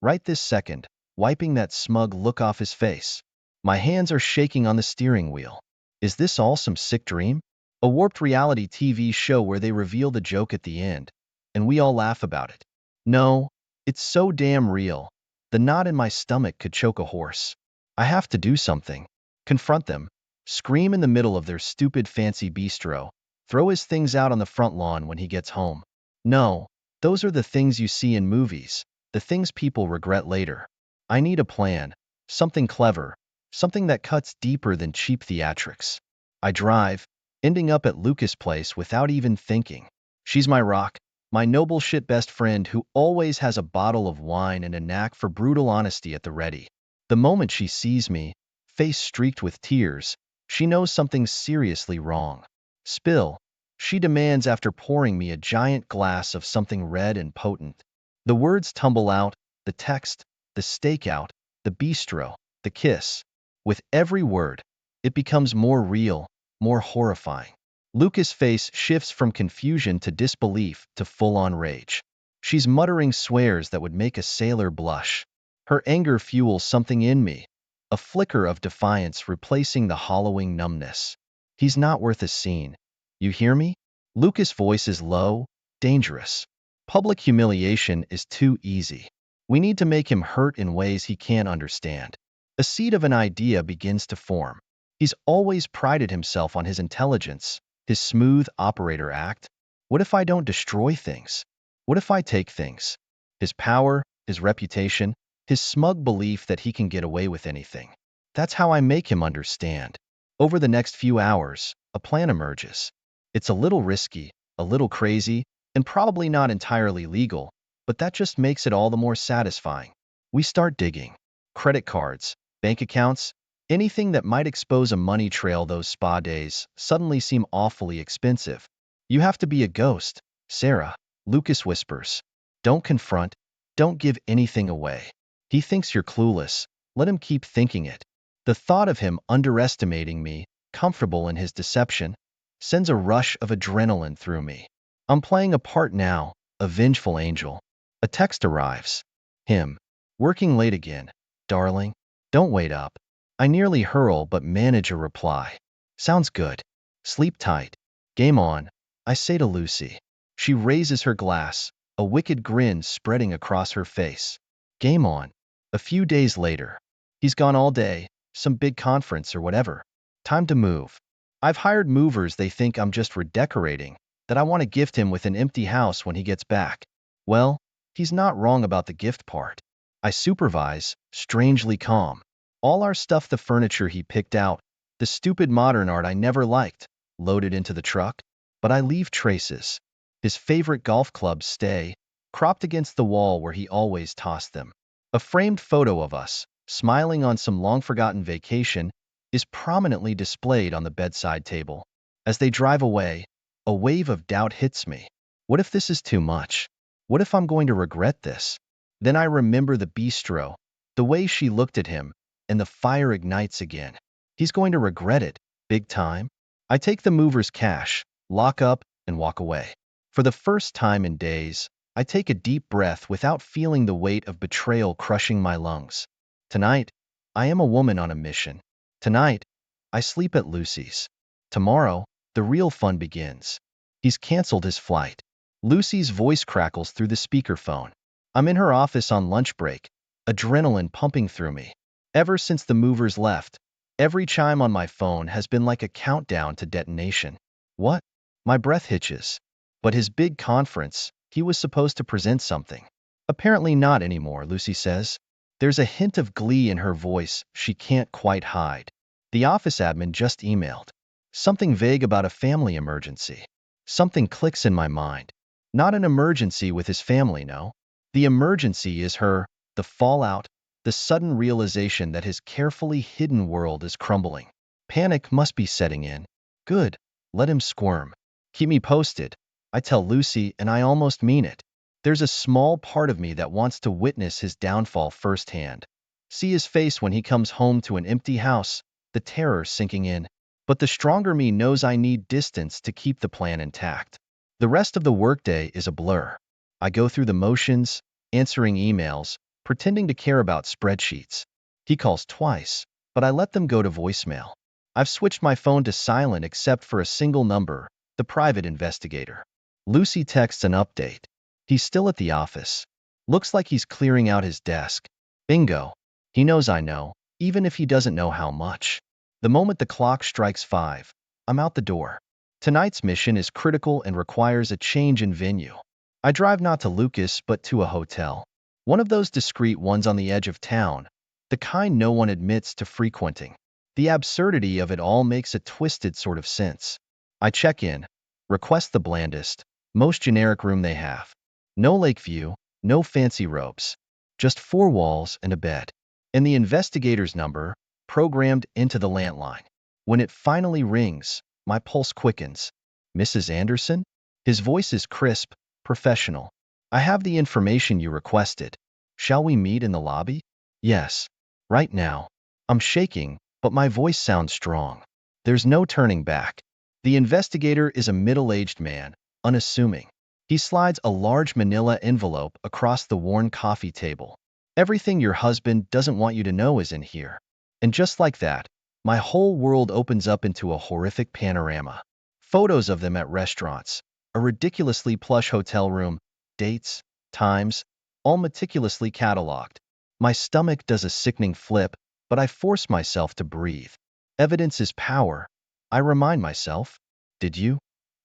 Right this second, wiping that smug look off his face. My hands are shaking on the steering wheel. Is this all some sick dream? A warped reality TV show where they reveal the joke at the end, and we all laugh about it. No, it's so damn real. The knot in my stomach could choke a horse. I have to do something. Confront them. Scream in the middle of their stupid fancy bistro. Throw his things out on the front lawn when he gets home. No, those are the things you see in movies, the things people regret later. I need a plan. something clever, something that cuts deeper than cheap theatrics. I drive, ending up at Lucas' place without even thinking. She's my rock, my noble shit best friend who always has a bottle of wine and a knack for brutal honesty at the ready. The moment she sees me, face streaked with tears, she knows something's seriously wrong. Spill, she demands after pouring me a giant glass of something red and potent. The words tumble out, the text, the stakeout, the bistro, the kiss. With every word, it becomes more real, more horrifying. Lucas' face shifts from confusion to disbelief to full-on rage. She's muttering swears that would make a sailor blush. Her anger fuels something in me, a flicker of defiance replacing the hollowing numbness. He's not worth a scene. You hear me? Lucas' voice is low, dangerous. Public humiliation is too easy. We need to make him hurt in ways he can't understand. A seed of an idea begins to form. He's always prided himself on his intelligence, his smooth operator act. What if I don't destroy things? What if I take things? His power, his reputation, his smug belief that he can get away with anything. That's how I make him understand. Over the next few hours, a plan emerges. It's a little risky, a little crazy, and probably not entirely legal, but that just makes it all the more satisfying. We start digging. Credit cards, bank accounts, anything that might expose a money trail. Those spa days suddenly seem awfully expensive. You have to be a ghost, Sarah, Lucas whispers. Don't confront, don't give anything away. He thinks you're clueless. Let him keep thinking it. The thought of him underestimating me, comfortable in his deception, sends a rush of adrenaline through me. I'm playing a part now, a vengeful angel. A text arrives. Him. Working late again. Darling, don't wait up. I nearly hurl but manage a reply. Sounds good. Sleep tight. Game on, I say to Lucy. She raises her glass, a wicked grin spreading across her face. Game on. A few days later. He's gone all day, some big conference or whatever. Time to move. I've hired movers. They think I'm just redecorating, that I want to gift him with an empty house when he gets back. Well, he's not wrong about the gift part. I supervise, strangely calm. All our stuff, the furniture he picked out, the stupid modern art I never liked, loaded into the truck. But I leave traces. His favorite golf clubs stay, cropped against the wall where he always tossed them. A framed photo of us, smiling on some long-forgotten vacation, is prominently displayed on the bedside table. As they drive away, a wave of doubt hits me. What if this is too much? What if I'm going to regret this? Then I remember the bistro, the way she looked at him, and the fire ignites again. He's going to regret it, big time. I take the mover's cash, lock up, and walk away. For the first time in days, I take a deep breath without feeling the weight of betrayal crushing my lungs. Tonight, I am a woman on a mission. Tonight, I sleep at Lucy's. Tomorrow, the real fun begins. He's canceled his flight. Lucy's voice crackles through the speakerphone. I'm in her office on lunch break, adrenaline pumping through me. Ever since the movers left, every chime on my phone has been like a countdown to detonation. What? My breath hitches. But his big conference, he was supposed to present something. Apparently not anymore, Lucy says. There's a hint of glee in her voice she can't quite hide. The office admin just emailed. Something vague about a family emergency. Something clicks in my mind. Not an emergency with his family, no. The emergency is her, the fallout, the sudden realization that his carefully hidden world is crumbling. Panic must be setting in. Good. Let him squirm. Keep me posted. I tell Lucy, and I almost mean it. There's a small part of me that wants to witness his downfall firsthand. See his face when he comes home to an empty house, the terror sinking in. But the stronger me knows I need distance to keep the plan intact. The rest of the workday is a blur. I go through the motions, answering emails, pretending to care about spreadsheets. He calls twice, but I let them go to voicemail. I've switched my phone to silent except for a single number, the private investigator. Lucy texts an update. He's still at the office. Looks like he's clearing out his desk. Bingo. He knows I know, even if he doesn't know how much. The moment the clock strikes 5, I'm out the door. Tonight's mission is critical and requires a change in venue. I drive not to Lucas but to a hotel. One of those discreet ones on the edge of town, the kind no one admits to frequenting. The absurdity of it all makes a twisted sort of sense. I check in, request the blandest, most generic room they have. No lake view, no fancy robes, just four walls and a bed. And the investigator's number, programmed into the landline. When it finally rings, my pulse quickens. Mrs. Anderson? His voice is crisp, professional. I have the information you requested. Shall we meet in the lobby? Yes. Right now. I'm shaking, but my voice sounds strong. There's no turning back. The investigator is a middle-aged man, unassuming. He slides a large manila envelope across the worn coffee table. Everything your husband doesn't want you to know is in here. And just like that, my whole world opens up into a horrific panorama. Photos of them at restaurants, a ridiculously plush hotel room, dates, times, all meticulously cataloged. My stomach does a sickening flip, but I force myself to breathe. Evidence is power. I remind myself. Did you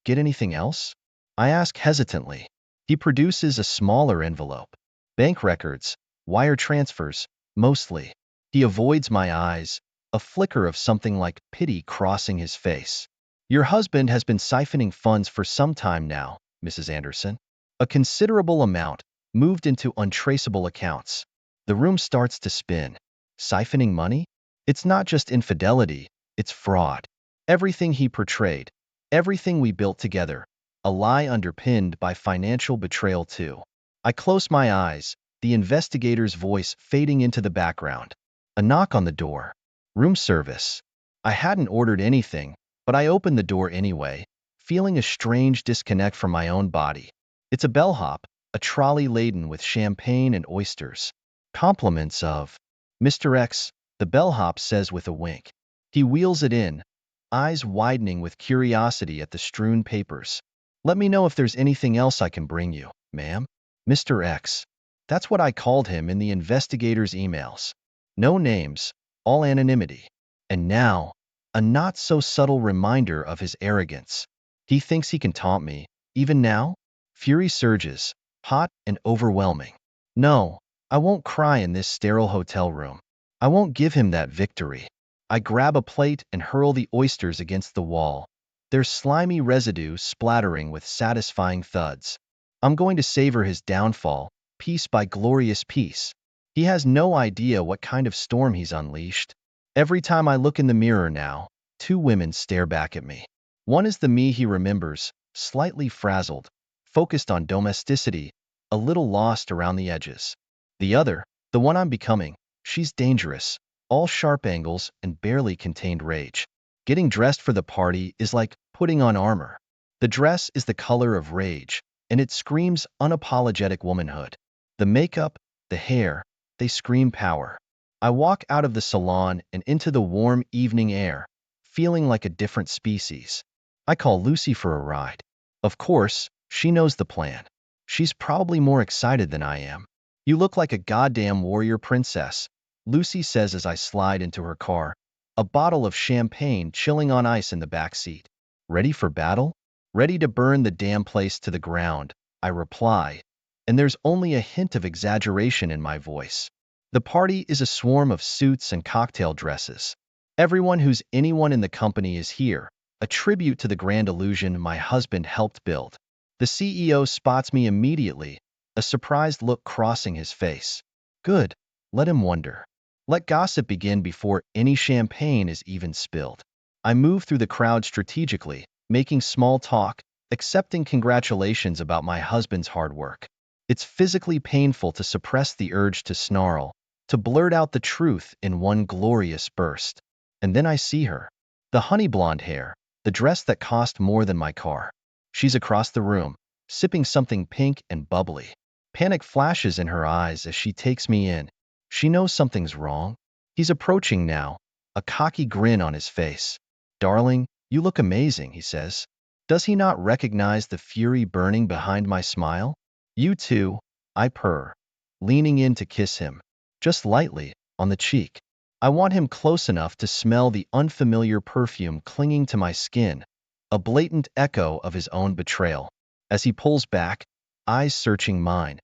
get anything else? I ask hesitantly. He produces a smaller envelope. Bank records, wire transfers, mostly. He avoids my eyes, a flicker of something like pity crossing his face. Your husband has been siphoning funds for some time now, Mrs. Anderson. A considerable amount, moved into untraceable accounts. The room starts to spin. Siphoning money? It's not just infidelity, it's fraud. Everything he portrayed, everything we built together, a lie underpinned by financial betrayal too. I close my eyes, the investigator's voice fading into the background. A knock on the door. Room service. I hadn't ordered anything, but I opened the door anyway, feeling a strange disconnect from my own body. It's a bellhop, a trolley laden with champagne and oysters. Compliments of Mr. X, the bellhop says with a wink. He wheels it in, eyes widening with curiosity at the strewn papers. Let me know if there's anything else I can bring you, ma'am. Mr. X. That's what I called him in the investigator's emails. No names, all anonymity. And now, a not-so-subtle reminder of his arrogance. He thinks he can taunt me, even now? Fury surges, hot and overwhelming. No, I won't cry in this sterile hotel room. I won't give him that victory. I grab a plate and hurl the oysters against the wall, their slimy residue splattering with satisfying thuds. I'm going to savor his downfall, piece by glorious piece. He has no idea what kind of storm he's unleashed. Every time I look in the mirror now, two women stare back at me. One is the me he remembers, slightly frazzled, focused on domesticity, a little lost around the edges. The other, the one I'm becoming, she's dangerous, all sharp angles and barely contained rage. Getting dressed for the party is like putting on armor. The dress is the color of rage, and it screams unapologetic womanhood. The makeup, the hair, they scream power. I walk out of the salon and into the warm evening air, feeling like a different species. I call Lucy for a ride. Of course, she knows the plan. She's probably more excited than I am. You look like a goddamn warrior princess, Lucy says as I slide into her car, a bottle of champagne chilling on ice in the back seat. Ready for battle? Ready to burn the damn place to the ground, I reply, and there's only a hint of exaggeration in my voice. The party is a swarm of suits and cocktail dresses. Everyone who's anyone in the company is here, a tribute to the grand illusion my husband helped build. The CEO spots me immediately, a surprised look crossing his face. Good, let him wonder. Let gossip begin before any champagne is even spilled. I move through the crowd strategically, making small talk, accepting congratulations about my husband's hard work. It's physically painful to suppress the urge to snarl, to blurt out the truth in one glorious burst. And then I see her. The honey blonde hair, the dress that cost more than my car. She's across the room, sipping something pink and bubbly. Panic flashes in her eyes as she takes me in. She knows something's wrong. He's approaching now, a cocky grin on his face. Darling, you look amazing, he says. Does he not recognize the fury burning behind my smile? You too, I purr, leaning in to kiss him, just lightly, on the cheek. I want him close enough to smell the unfamiliar perfume clinging to my skin, a blatant echo of his own betrayal. As he pulls back, eyes searching mine,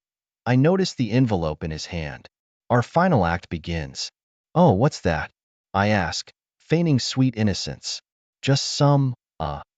I notice the envelope in his hand. Our final act begins. Oh, what's that? I ask, feigning sweet innocence. Just some,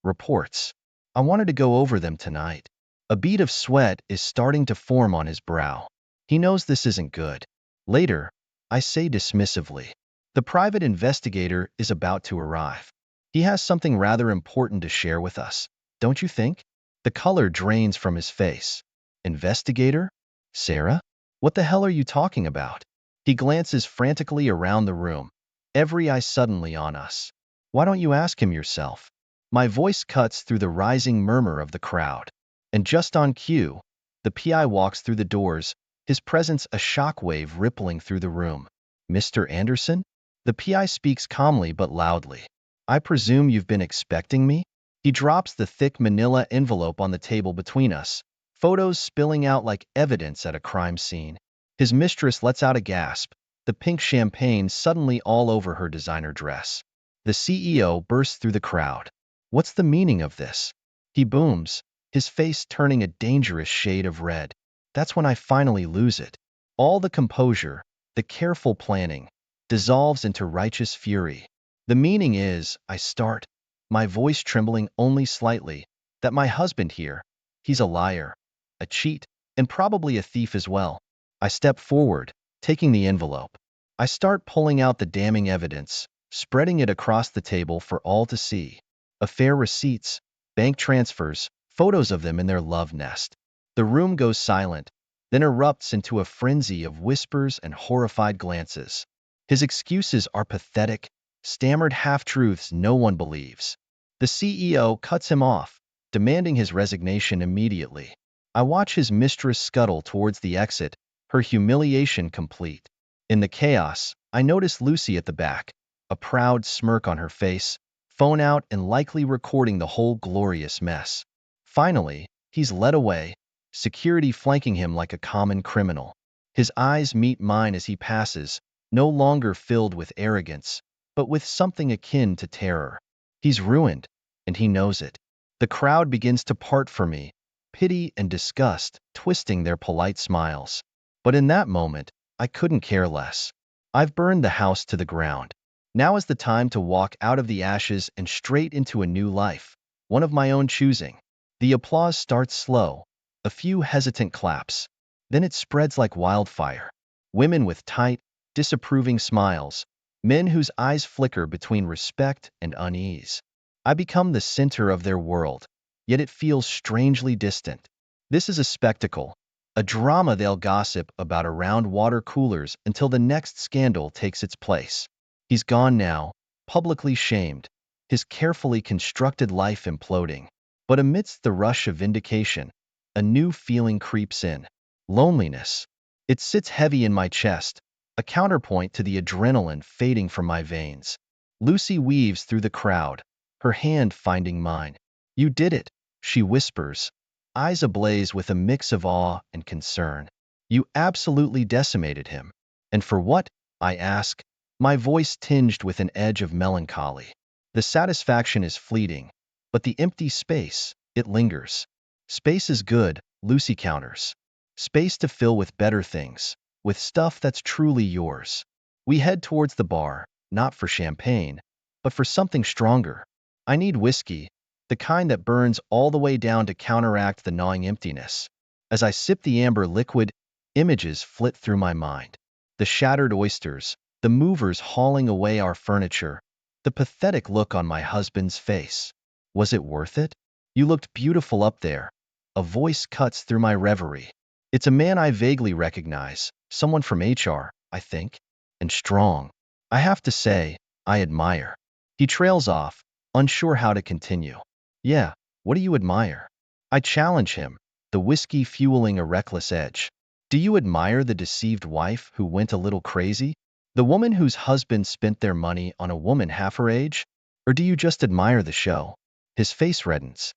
reports. I wanted to go over them tonight. A bead of sweat is starting to form on his brow. He knows this isn't good. Later, I say dismissively, the private investigator is about to arrive. He has something rather important to share with us, don't you think? The color drains from his face. Investigator? Sarah? What the hell are you talking about? He glances frantically around the room, every eye suddenly on us. Why don't you ask him yourself? My voice cuts through the rising murmur of the crowd. And just on cue, the PI walks through the doors, his presence a shockwave rippling through the room. Mr. Anderson? The PI speaks calmly but loudly. I presume you've been expecting me? He drops the thick manila envelope on the table between us, photos spilling out like evidence at a crime scene. His mistress lets out a gasp, the pink champagne suddenly all over her designer dress. The CEO bursts through the crowd. What's the meaning of this? He booms, his face turning a dangerous shade of red. That's when I finally lose it. All the composure, the careful planning, dissolves into righteous fury. The meaning is, I start, my voice trembling only slightly, that my husband here, he's a liar, a cheat, and probably a thief as well. I step forward, taking the envelope. I start pulling out the damning evidence, spreading it across the table for all to see. Affair receipts, bank transfers, photos of them in their love nest. The room goes silent, then erupts into a frenzy of whispers and horrified glances. His excuses are pathetic, stammered half-truths no one believes. The CEO cuts him off, demanding his resignation immediately. I watch his mistress scuttle towards the exit, her humiliation complete. In the chaos, I notice Lucy at the back, a proud smirk on her face, phone out and likely recording the whole glorious mess. Finally, he's led away, security flanking him like a common criminal. His eyes meet mine as he passes, no longer filled with arrogance, but with something akin to terror. He's ruined, and he knows it. The crowd begins to part for me, pity and disgust twisting their polite smiles. But in that moment, I couldn't care less. I've burned the house to the ground. Now is the time to walk out of the ashes and straight into a new life, one of my own choosing. The applause starts slow, a few hesitant claps. Then it spreads like wildfire. Women with tight, disapproving smiles, men whose eyes flicker between respect and unease. I become the center of their world, yet it feels strangely distant. This is a spectacle, a drama they'll gossip about around water coolers until the next scandal takes its place. He's gone now, publicly shamed, his carefully constructed life imploding. But amidst the rush of vindication, a new feeling creeps in. Loneliness. It sits heavy in my chest, a counterpoint to the adrenaline fading from my veins. Lucy weaves through the crowd, her hand finding mine. You did it, she whispers, eyes ablaze with a mix of awe and concern. You absolutely decimated him. And for what? I ask, my voice tinged with an edge of melancholy. The satisfaction is fleeting, but the empty space, it lingers. Space is good, Lucy counters. Space to fill with better things, with stuff that's truly yours. We head towards the bar, not for champagne, but for something stronger. I need whiskey, the kind that burns all the way down to counteract the gnawing emptiness. As I sip the amber liquid, images flit through my mind. The shattered oysters, the movers hauling away our furniture, the pathetic look on my husband's face. Was it worth it? You looked beautiful up there. A voice cuts through my reverie. It's a man I vaguely recognize, someone from HR, I think, and strong. I have to say, I admire. He trails off, unsure how to continue. Yeah, what do you admire? I challenge him, the whiskey fueling a reckless edge. Do you admire the deceived wife who went a little crazy? The woman whose husband spent their money on a woman half her age? Or do you just admire the show? His face reddens.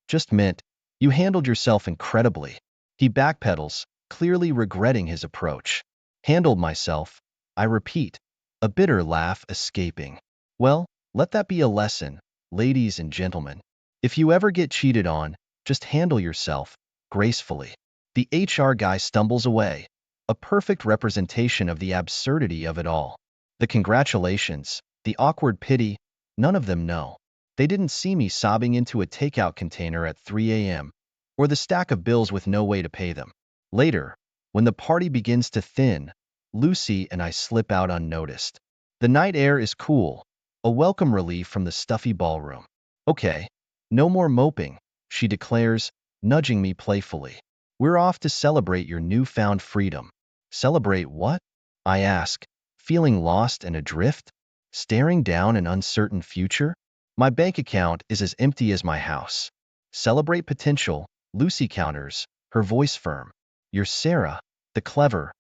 Just meant, you handled yourself incredibly. He backpedals, clearly regretting his approach. Handled myself, I repeat, a bitter laugh escaping. Well, let that be a lesson, ladies and gentlemen. If you ever get cheated on, just handle yourself, gracefully. The HR guy stumbles away, a perfect representation of the absurdity of it all. The congratulations, the awkward pity, none of them know. They didn't see me sobbing into a takeout container at 3 a.m., or the stack of bills with no way to pay them. Later, when the party begins to thin, Lucy and I slip out unnoticed. The night air is cool, a welcome relief from the stuffy ballroom. Okay, no more moping, she declares, nudging me playfully. We're off to celebrate your newfound freedom. Celebrate what? I ask, feeling lost and adrift, staring down an uncertain future. My bank account is as empty as my house. Celebrate potential, Lucy counters, her voice firm. You're Sarah, the clever,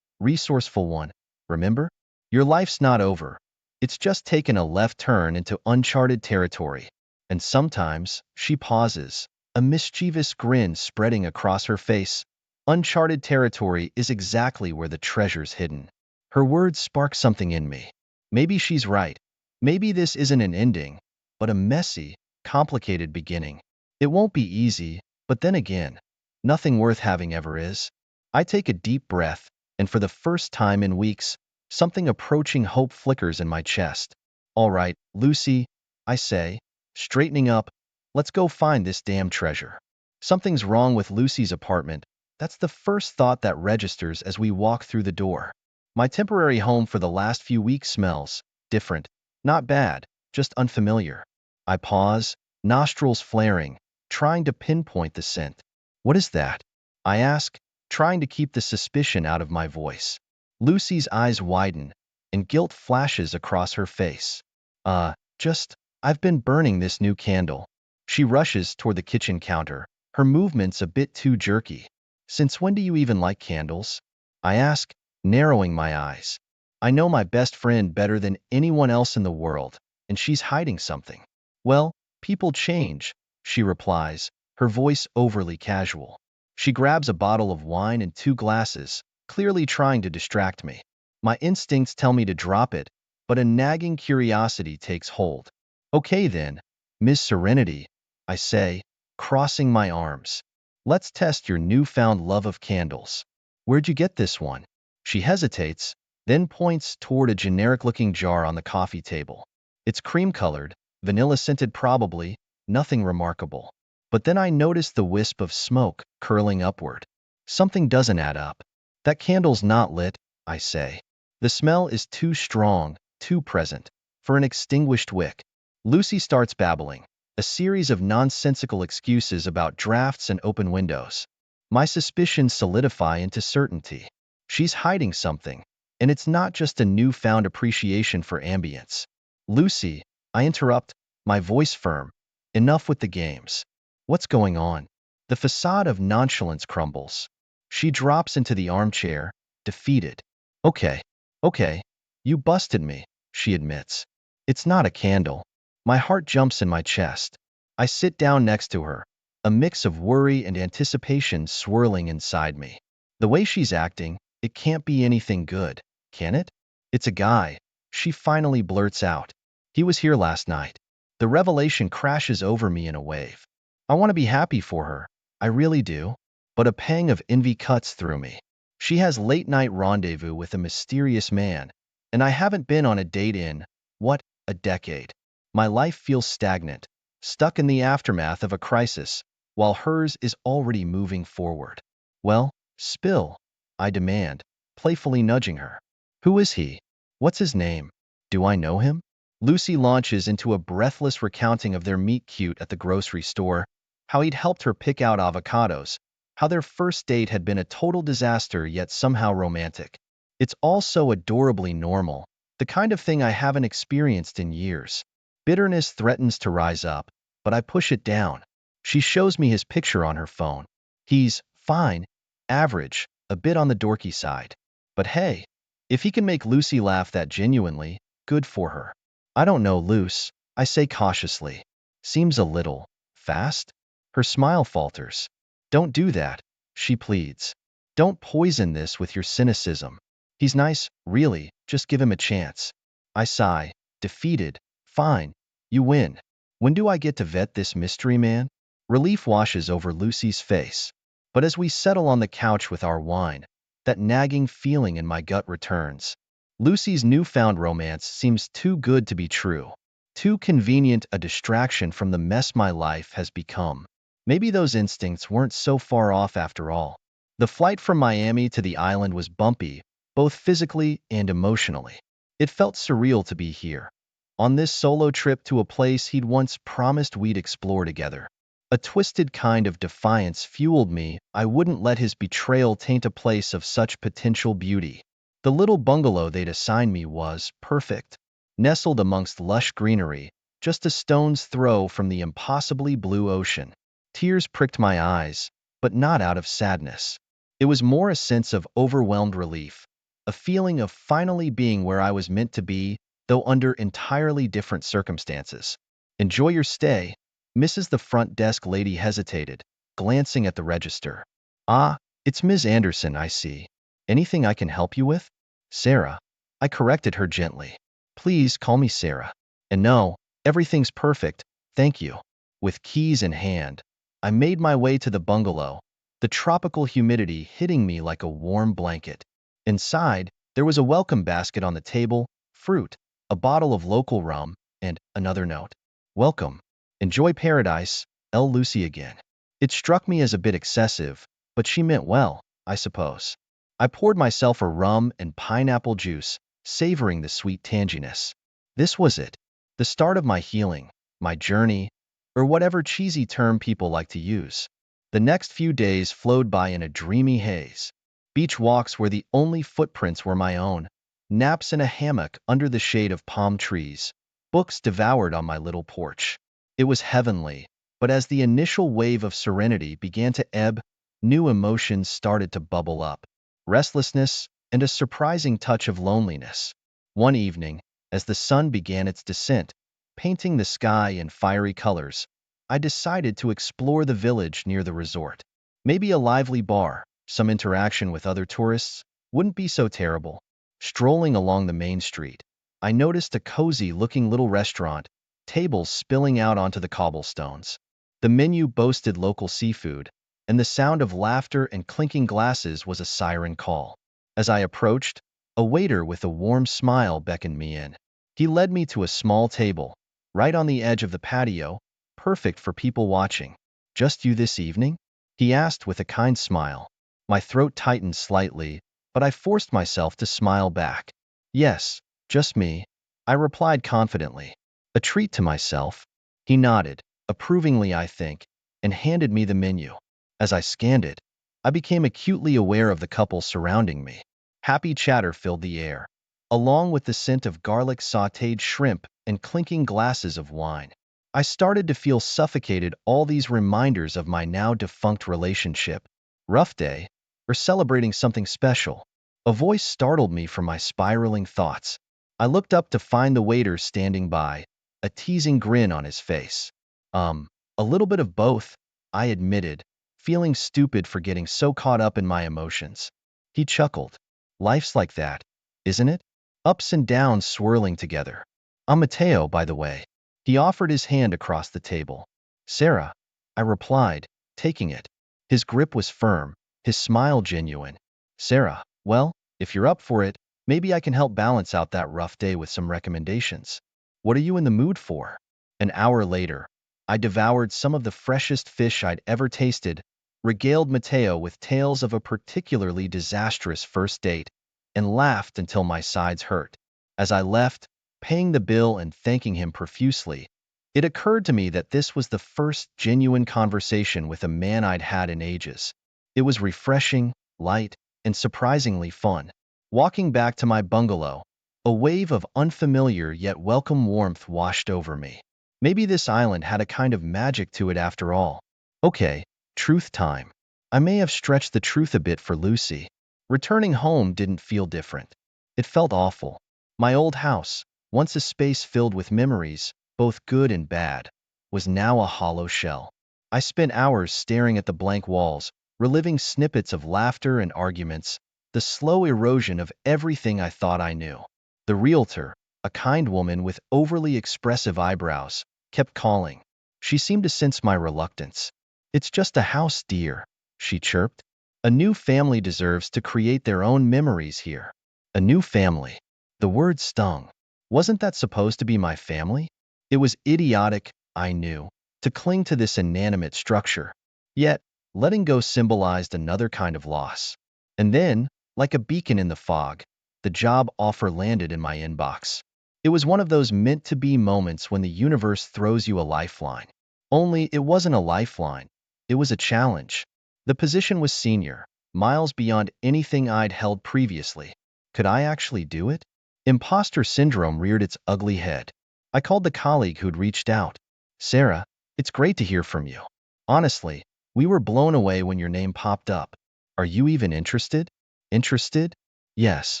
resourceful one, remember? Your life's not over. It's just taken a left turn into uncharted territory. And sometimes, she pauses, a mischievous grin spreading across her face. Uncharted territory is exactly where the treasure's hidden. Her words spark something in me. Maybe she's right. Maybe this isn't an ending, but a messy, complicated beginning. It won't be easy, but then again, nothing worth having ever is. I take a deep breath, and for the first time in weeks, something approaching hope flickers in my chest. All right, Lucy, I say, straightening up, let's go find this damn treasure. Something's wrong with Lucy's apartment. That's the first thought that registers as we walk through the door. My temporary home for the last few weeks smells different, not bad, just unfamiliar. I pause, nostrils flaring, trying to pinpoint the scent. What is that? I ask, trying to keep the suspicion out of my voice. Lucy's eyes widen, and guilt flashes across her face. I've been burning this new candle. She rushes toward the kitchen counter, her movements a bit too jerky. Since when do you even like candles? I ask, narrowing my eyes. I know my best friend better than anyone else in the world, and she's hiding something. Well, people change, she replies, her voice overly casual. She grabs a bottle of wine and 2 glasses, clearly trying to distract me. My instincts tell me to drop it, but a nagging curiosity takes hold. Okay then, Miss Serenity, I say, crossing my arms. Let's test your newfound love of candles. Where'd you get this one? She hesitates, then points toward a generic-looking jar on the coffee table. It's cream-colored, vanilla-scented probably, nothing remarkable. But then I notice the wisp of smoke curling upward. Something doesn't add up. That candle's not lit, I say. The smell is too strong, too present, for an extinguished wick. Lucy starts babbling, a series of nonsensical excuses about drafts and open windows. My suspicions solidify into certainty. She's hiding something, and it's not just a newfound appreciation for ambience. Lucy, I interrupt, my voice firm. Enough with the games. What's going on? The facade of nonchalance crumbles. She drops into the armchair, defeated. Okay, you busted me, she admits. It's not a candle. My heart jumps in my chest. I sit down next to her, a mix of worry and anticipation swirling inside me. The way she's acting, it can't be anything good, can it? It's a guy, she finally blurts out. He was here last night. The revelation crashes over me in a wave. I want to be happy for her, I really do, but a pang of envy cuts through me. She has late-night rendezvous with a mysterious man, and I haven't been on a date in, what, a decade. My life feels stagnant, stuck in the aftermath of a crisis, while hers is already moving forward. Well, spill, I demand, playfully nudging her. Who is he? What's his name? Do I know him? Lucy launches into a breathless recounting of their meet-cute at the grocery store, how he'd helped her pick out avocados, how their first date had been a total disaster yet somehow romantic. It's all so adorably normal, the kind of thing I haven't experienced in years. Bitterness threatens to rise up, but I push it down. She shows me his picture on her phone. He's fine, average, a bit on the dorky side. But hey, if he can make Lucy laugh that genuinely, good for her. I don't know, Luce, I say cautiously. Seems a little fast? Her smile falters. Don't do that, she pleads. Don't poison this with your cynicism. He's nice, really, just give him a chance. I sigh, defeated. Fine, you win. When do I get to vet this mystery man? Relief washes over Lucy's face. But as we settle on the couch with our wine, That nagging feeling in my gut returns. Lucy's newfound romance seems too good to be true, too convenient a distraction from the mess my life has become. Maybe those instincts weren't so far off after all. The flight from Miami to the island was bumpy, both physically and emotionally. It felt surreal to be here, on this solo trip to a place he'd once promised we'd explore together. A twisted kind of defiance fueled me. I wouldn't let his betrayal taint a place of such potential beauty. The little bungalow they'd assigned me was perfect, nestled amongst lush greenery, just a stone's throw from the impossibly blue ocean. Tears pricked my eyes, but not out of sadness. It was more a sense of overwhelmed relief, a feeling of finally being where I was meant to be, though under entirely different circumstances. Enjoy your stay. Mrs. the front desk lady hesitated, glancing at the register. Ah, it's Ms. Anderson, I see. Anything I can help you with? Sarah. I corrected her gently. Please call me Sarah. And no, everything's perfect, thank you. With keys in hand, I made my way to the bungalow, the tropical humidity hitting me like a warm blanket. Inside, there was a welcome basket on the table, fruit, a bottle of local rum, and another note. Welcome. Enjoy paradise, L. Lucy again. It struck me as a bit excessive, but she meant well, I suppose. I poured myself a rum and pineapple juice, savoring the sweet tanginess. This was it, the start of my healing, my journey, or whatever cheesy term people like to use. The next few days flowed by in a dreamy haze. Beach walks where the only footprints were my own, naps in a hammock under the shade of palm trees, books devoured on my little porch. It was heavenly, but as the initial wave of serenity began to ebb, new emotions started to bubble up. Restlessness and a surprising touch of loneliness. One evening, as the sun began its descent, painting the sky in fiery colors, I decided to explore the village near the resort. Maybe a lively bar, some interaction with other tourists, wouldn't be so terrible. Strolling along the main street, I noticed a cozy-looking little restaurant, tables spilling out onto the cobblestones. The menu boasted local seafood, and the sound of laughter and clinking glasses was a siren call. As I approached, a waiter with a warm smile beckoned me in. He led me to a small table, right on the edge of the patio, perfect for people watching. Just you this evening? He asked with a kind smile. My throat tightened slightly, but I forced myself to smile back. Yes, just me, I replied confidently. A treat to myself. He nodded, approvingly I think, and handed me the menu. As I scanned it, I became acutely aware of the couple surrounding me. Happy chatter filled the air, along with the scent of garlic sautéed shrimp and clinking glasses of wine. I started to feel suffocated, all these reminders of my now defunct relationship. Rough day, or celebrating something special. A voice startled me from my spiraling thoughts. I looked up to find the waiter standing by, a teasing grin on his face. A little bit of both, I admitted, feeling stupid for getting so caught up in my emotions. He chuckled. Life's like that, isn't it? Ups and downs swirling together. I'm Mateo, by the way. He offered his hand across the table. Sarah, I replied, taking it. His grip was firm, his smile genuine. Sarah, well, if you're up for it, maybe I can help balance out that rough day with some recommendations. What are you in the mood for? An hour later, I devoured some of the freshest fish I'd ever tasted, regaled Mateo with tales of a particularly disastrous first date, and laughed until my sides hurt. As I left, paying the bill and thanking him profusely, it occurred to me that this was the first genuine conversation with a man I'd had in ages. It was refreshing, light, and surprisingly fun. Walking back to my bungalow, a wave of unfamiliar yet welcome warmth washed over me. Maybe this island had a kind of magic to it after all. Okay, truth time. I may have stretched the truth a bit for Lucy. Returning home didn't feel different. It felt awful. My old house, once a space filled with memories, both good and bad, was now a hollow shell. I spent hours staring at the blank walls, reliving snippets of laughter and arguments, the slow erosion of everything I thought I knew. The realtor, a kind woman with overly expressive eyebrows, kept calling. She seemed to sense my reluctance. It's just a house, dear, she chirped. A new family deserves to create their own memories here. A new family. The word stung. Wasn't that supposed to be my family? It was idiotic, I knew, to cling to this inanimate structure. Yet, letting go symbolized another kind of loss. And then, like a beacon in the fog, the job offer landed in my inbox. It was one of those meant-to-be moments when the universe throws you a lifeline. Only it wasn't a lifeline. It was a challenge. The position was senior, miles beyond anything I'd held previously. Could I actually do it? Imposter syndrome reared its ugly head. I called the colleague who'd reached out. Sarah, it's great to hear from you. Honestly, we were blown away when your name popped up. Are you even interested? Interested? Yes.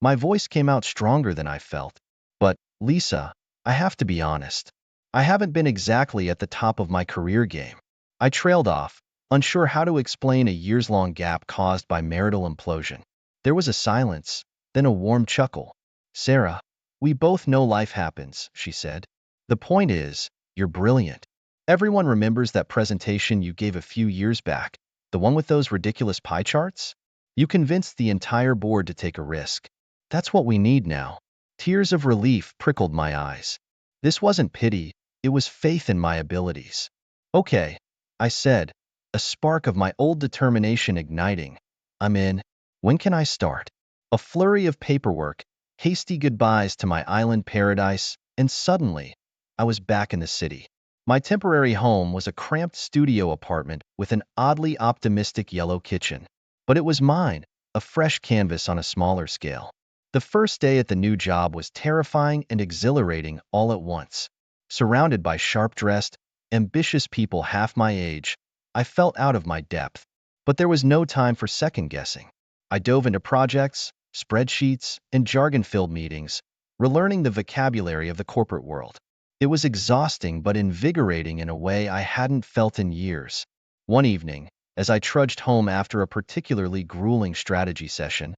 My voice came out stronger than I felt. But, Lisa, I have to be honest. I haven't been exactly at the top of my career game. I trailed off, unsure how to explain a years-long gap caused by marital implosion. There was a silence, then a warm chuckle. Sarah, we both know life happens, she said. The point is, you're brilliant. Everyone remembers that presentation you gave a few years back, the one with those ridiculous pie charts? You convinced the entire board to take a risk. That's what we need now. Tears of relief prickled my eyes. This wasn't pity, it was faith in my abilities. Okay, I said, a spark of my old determination igniting. I'm in. When can I start? A flurry of paperwork, hasty goodbyes to my island paradise, and suddenly, I was back in the city. My temporary home was a cramped studio apartment with an oddly optimistic yellow kitchen. But it was mine, a fresh canvas on a smaller scale. The first day at the new job was terrifying and exhilarating all at once. Surrounded by sharp-dressed, ambitious people half my age, I felt out of my depth. But there was no time for second-guessing. I dove into projects, spreadsheets, and jargon-filled meetings, relearning the vocabulary of the corporate world. It was exhausting but invigorating in a way I hadn't felt in years. One evening, as I trudged home after a particularly grueling strategy session,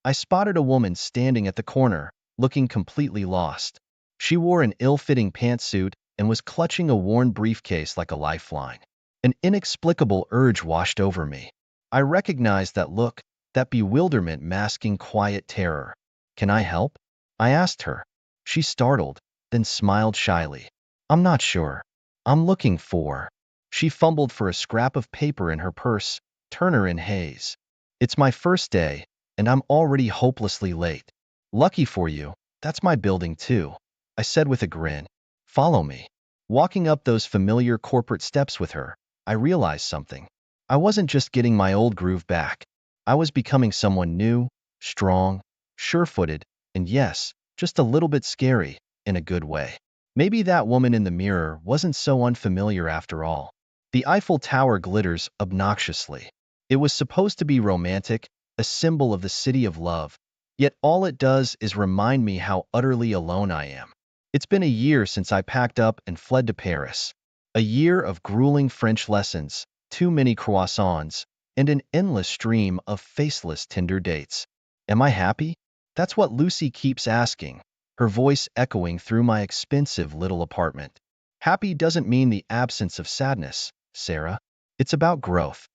I spotted a woman standing at the corner, looking completely lost. She wore an ill-fitting pantsuit and was clutching a worn briefcase like a lifeline. An inexplicable urge washed over me. I recognized that look, that bewilderment masking quiet terror. Can I help? I asked her. She startled, then smiled shyly. I'm not sure. I'm looking for. She fumbled for a scrap of paper in her purse, Turner and Hayes. It's my first day, and I'm already hopelessly late. Lucky for you, that's my building too, I said with a grin. Follow me. Walking up those familiar corporate steps with her, I realized something. I wasn't just getting my old groove back. I was becoming someone new, strong, sure-footed, and yes, just a little bit scary, in a good way. Maybe that woman in the mirror wasn't so unfamiliar after all. The Eiffel Tower glitters obnoxiously. It was supposed to be romantic, a symbol of the city of love, yet all it does is remind me how utterly alone I am. It's been a year since I packed up and fled to Paris. A year of grueling French lessons, too many croissants, and an endless stream of faceless Tinder dates. Am I happy? That's what Lucy keeps asking, her voice echoing through my expensive little apartment. Happy doesn't mean the absence of sadness, Sarah. It's about growth.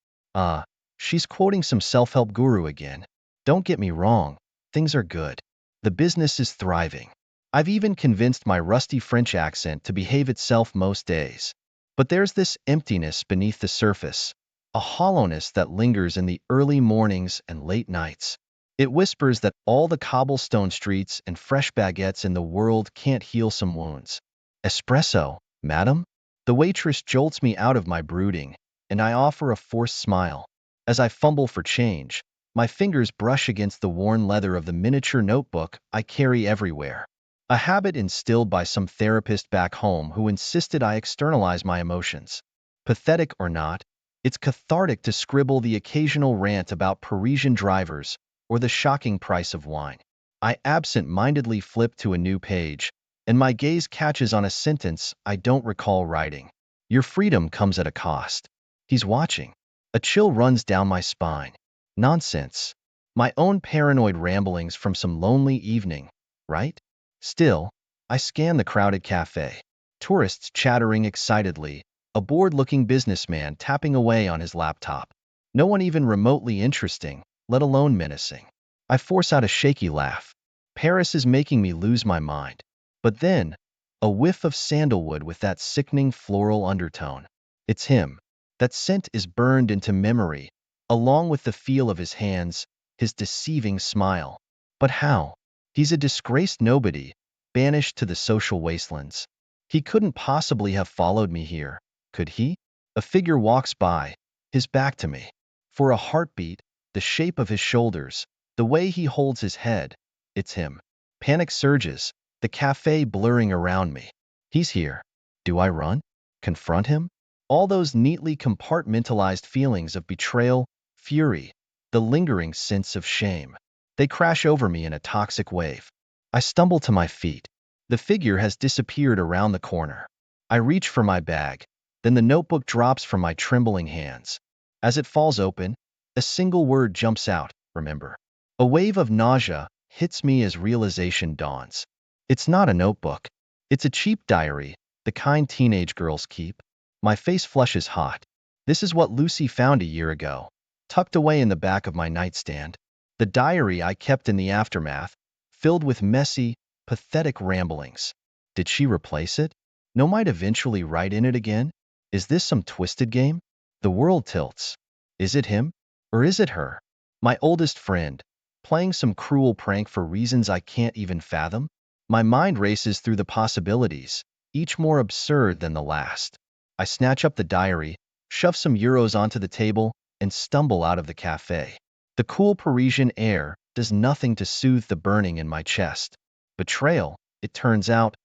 She's quoting some self-help guru again. Don't get me wrong, things are good. The business is thriving. I've even convinced my rusty French accent to behave itself most days. But there's this emptiness beneath the surface, a hollowness that lingers in the early mornings and late nights. It whispers that all the cobblestone streets and fresh baguettes in the world can't heal some wounds. Espresso, madam? The waitress jolts me out of my brooding, and I offer a forced smile. As I fumble for change, my fingers brush against the worn leather of the miniature notebook I carry everywhere. A habit instilled by some therapist back home who insisted I externalize my emotions. Pathetic or not, it's cathartic to scribble the occasional rant about Parisian drivers or the shocking price of wine. I absent-mindedly flip to a new page, and my gaze catches on a sentence I don't recall writing. Your freedom comes at a cost. He's watching. A chill runs down my spine. Nonsense. My own paranoid ramblings from some lonely evening, right? Still, I scan the crowded cafe. Tourists chattering excitedly, a bored-looking businessman tapping away on his laptop. No one even remotely interesting, let alone menacing. I force out a shaky laugh. Paris is making me lose my mind. But then, a whiff of sandalwood with that sickening floral undertone. It's him. That scent is burned into memory, along with the feel of his hands, his deceiving smile. But how? He's a disgraced nobody, banished to the social wastelands. He couldn't possibly have followed me here, could he? A figure walks by, his back to me. For a heartbeat, the shape of his shoulders, the way he holds his head, it's him. Panic surges, the cafe blurring around me. He's here. Do I run? Confront him? All those neatly compartmentalized feelings of betrayal, fury, the lingering sense of shame. They crash over me in a toxic wave. I stumble to my feet. The figure has disappeared around the corner. I reach for my bag, then the notebook drops from my trembling hands. As it falls open, a single word jumps out, remember. A wave of nausea hits me as realization dawns. It's not a notebook. It's a cheap diary, the kind teenage girls keep. My face flushes hot. This is what Lucy found a year ago, tucked away in the back of my nightstand. The diary I kept in the aftermath, filled with messy, pathetic ramblings. Did she replace it? No, might eventually write in it again? Is this some twisted game? The world tilts. Is it him? Or is it her? My oldest friend, playing some cruel prank for reasons I can't even fathom? My mind races through the possibilities, each more absurd than the last. I snatch up the diary, shove some euros onto the table, and stumble out of the cafe. The cool Parisian air does nothing to soothe the burning in my chest. Betrayal, it turns out,